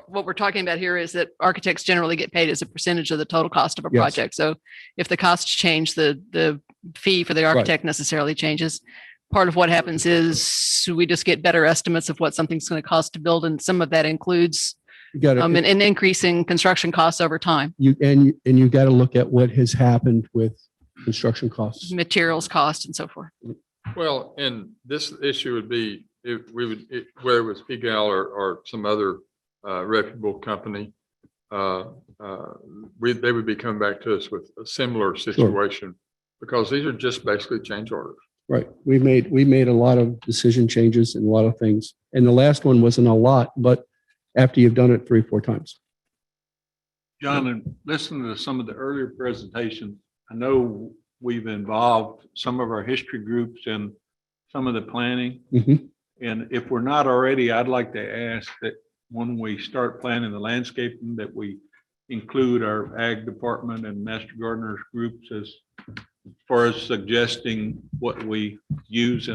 what we're talking about here is that architects generally get paid as a percentage of the total cost of a project. So if the costs change, the fee for the architect necessarily changes. Part of what happens is we just get better estimates of what something's going to cost to build, and some of that includes an increasing construction costs over time. You got to look at what has happened with construction costs, materials cost, and so forth. Well, and this issue would be whether it was PGAL or some other reputable company, they would be coming back to us with a similar situation because these are just basically change orders. Right. We made a lot of decision changes and a lot of things. And the last one wasn't a lot, but after you've done it 3-4 times. John, and listening to some of the earlier presentations, I know we've involved some of our history groups in some of the planning. Mm-hmm. And if we're not already, I'd like to ask that when we start planning the landscaping, that we include our ag department and master gardeners groups as far as suggesting what we use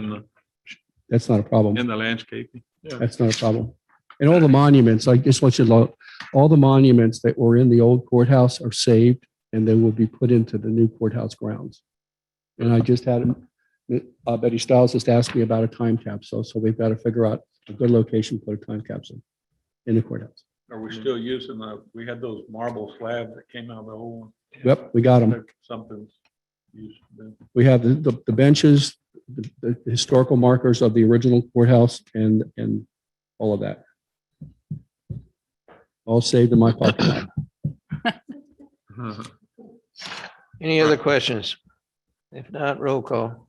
that's not a problem. In the landscaping. Yeah. That's not a problem. And all the monuments, I just want you to know, all the monuments that were in the old courthouse are saved. and they will be put into the new courthouse grounds. And I just had, Betty Stiles just asked me about a time capsule, so we've got to figure out a good location for a time capsule in the courthouse. Are we still using we had those marble slabs that came out of the old one? Yep, we got them. Something's used. We have the benches, the historical markers of the original courthouse and all of that. All saved in my pocket. Any other questions? If not, roll call.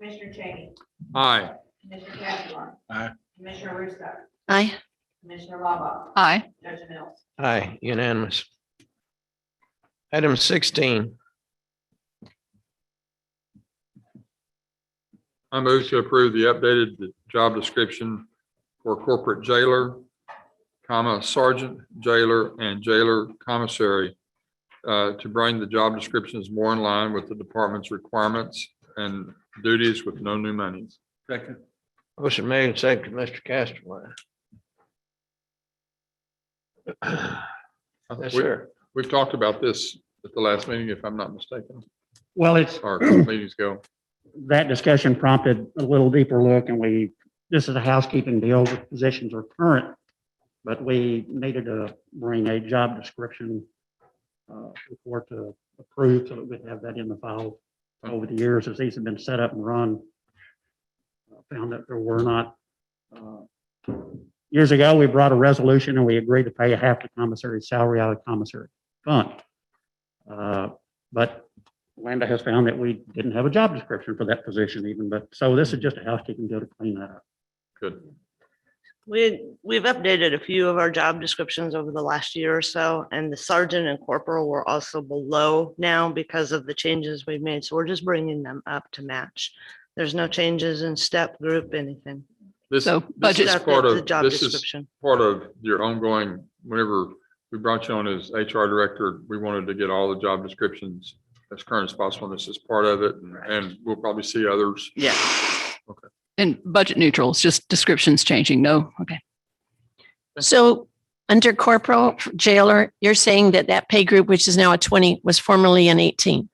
Commissioner Cheney, Aye. Commissioner Castro, Aye. Commissioner Russo, Aye. Commissioner Lava, Aye. Judge Mills. Aye, unanimous. Item 16. I move to approve the updated job description for corporate jailer, sergeant, jailer, and jailer commissary to bring the job descriptions more in line with the department's requirements and duties with no new monies. Second. Motion made and seconded, Mr. Castro. Yes, sir. We've talked about this at the last meeting, if I'm not mistaken, Well, it's, or a couple meetings ago. that discussion prompted a little deeper look, and this is a housekeeping deal. The positions are current, but we needed to bring a job description before to approve, so that we'd have that in the file. Over the years, as these have been set up and run, found that there were not. Years ago, we brought a resolution and we agreed to pay half the commissary's salary out of the commissary fund. But Linda has found that we didn't have a job description for that position even, but so this is just a housekeeping deal to clean that up. Good. We've updated a few of our job descriptions over the last year or so, and the sergeant and corporal were also below now because of the changes we've made. So we're just bringing them up to match. There's no changes in step, group, anything. This So this budget- is part the of, job this is description. part of your ongoing, whenever we brought you on as HR director, we wanted to get all the job descriptions as current as possible. This is part of it, and we'll probably see others. Yeah. Okay. And budget neutral, it's just descriptions changing. No, okay. So under corporal jailer, you're saying that that pay group, which is now a 20, was formerly an 18.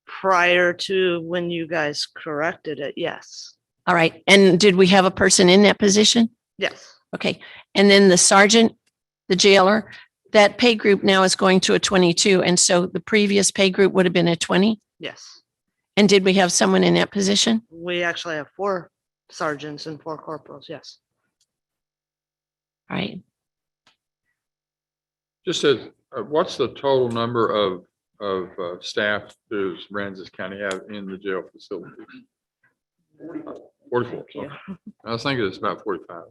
Prior to when you guys corrected it, yes. All right. And did we have a person in that position? Yes. Okay. And then the sergeant, the jailer, that pay group now is going to a 22. And so the previous pay group would have been a 20. Yes. And did we have someone in that position? We actually have 4 sergeants and 4 corporals, yes. All right. Just as, what's the total number of staff does Aransas County have in the jail facility? 44. Okay. I was thinking it's about 45.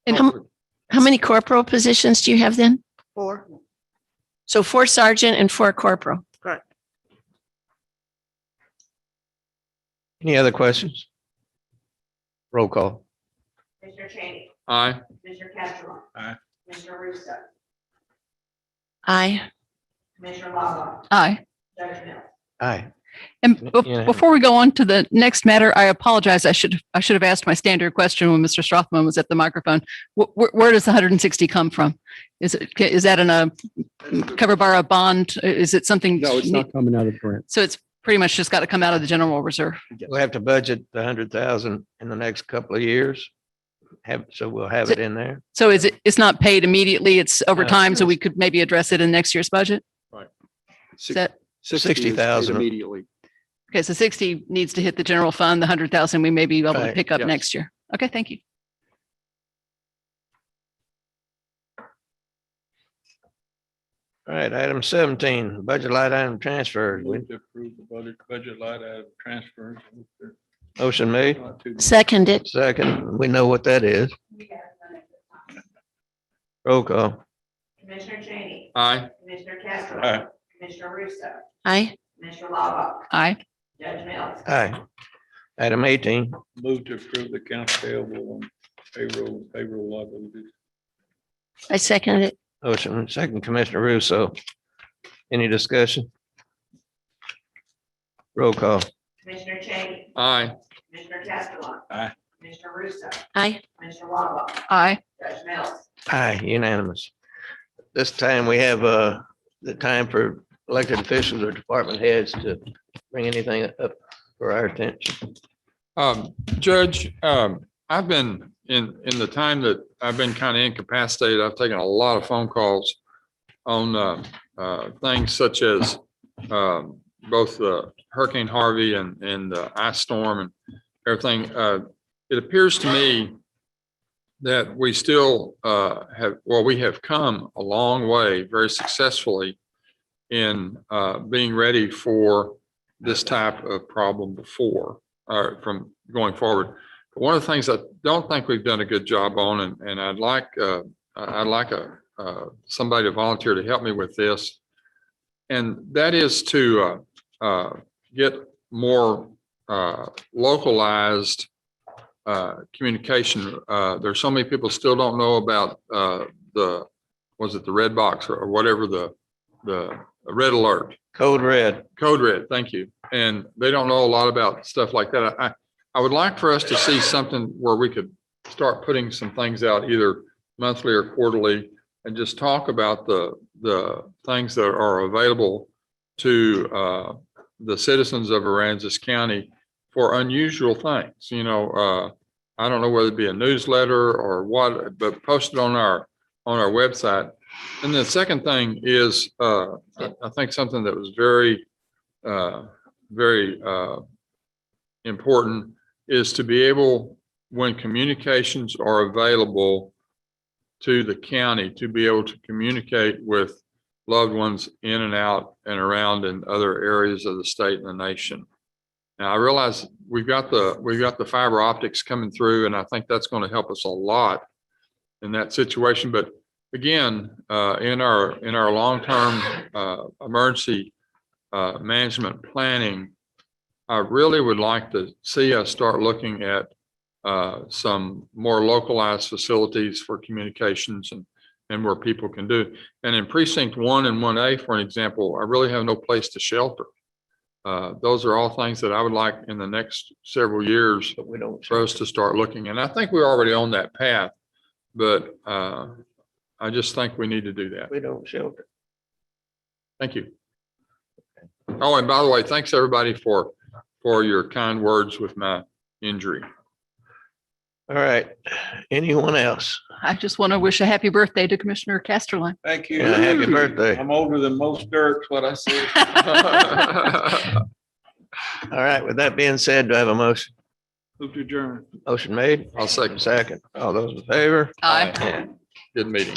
And how many corporal positions do you have then? 4. So 4 sergeant and 4 corporal. Correct. Any other questions? Roll call. Commissioner Cheney, Aye. Commissioner Castro. Aye. Commissioner Russo, Aye. Commissioner Lava, Aye. Judge Mills. Aye. And Yeah. before we go on to the next matter, I apologize. I should have asked my standard question when Mr. Strothman was at the microphone. Where does the 160 come from? Is that in a cover by a bond? Is it something? No, it's not coming out of the grant. So it's pretty much just got to come out of the general reserve. We'll have to budget the 100,000 in the next couple of years. So we'll have it in there. So it's not paid immediately, it's over No. time, so we could maybe address it in next year's budget? Right. Is that, 60,000 immediately. okay, so 60 needs to hit the general fund, the 100,000 we may be able to Right, pick up yes. next year. Okay, thank you. All right, item 17, budget line item transfers. Move to approve the budget line item transfers. Motion made, Seconded. second. We know what that is. Roll call. Commissioner Cheney, Aye. Commissioner Castro. Aye. Commissioner Russo, Aye. Commissioner Lava, Aye. Judge Mills. Aye. Item 18, Move to approve the accounts payable on payroll liabilities. I seconded it. motion second, Commissioner Russo. Any discussion? Roll call. Commissioner Cheney, Aye. Commissioner Castro. Aye. Commissioner Russo, Aye. Commissioner Lava, Aye. Judge Mills. Aye, unanimous. this time we have the time for elected officials or department heads to bring anything up for our attention. Judge, I've been in the time that I've been kind of incapacitated, I've taken a lot of phone calls on things such as both Hurricane Harvey and the ice storm and everything. It appears to me that we still we have come a long way very successfully in being ready for this type of problem before, from going forward. But one of the things I don't think we've done a good job on, and I'd like somebody to volunteer to help me with this, and that is to get more localized communication. There's so many people still don't know about was it the red box or whatever, the red alert. Code red. Code red, thank you. And they don't know a lot about stuff like that. I would like for us to see something where we could start putting some things out either monthly or quarterly and just talk about the things that are available to the citizens of Aransas County for unusual things. You know, I don't know whether it be a newsletter or what, but post it on our website. And the second thing is, I think something that was very important is to be able, when communications are available to the county, to be able to communicate with loved ones in and out and around in other areas of the state and the nation. Now, I realize we've got the fiber optics coming through, and I think that's going to help us a lot in that situation. But again, in our long-term emergency management planning, I really would like to see us start looking at some more localized facilities for communications and where people can do. And in precinct 1 and 1A, for an example, I really have no place to shelter. Those are all things that I would like in the next several years for us to start looking. And I think we're already on that path, but I just think we need to do that. We don't shelter. Thank you. Oh, and by the way, thanks everybody for your kind words with my injury. All right. Anyone else? I just want to wish a happy birthday to Commissioner Casterline. Thank you. Yeah, happy birthday. I'm older than most Dirks, what I say. All right. With that being said, do I have a motion? Move to adjourn. Motion made. I'll second. Second. All those in favor? Aye. Yeah. Good meeting.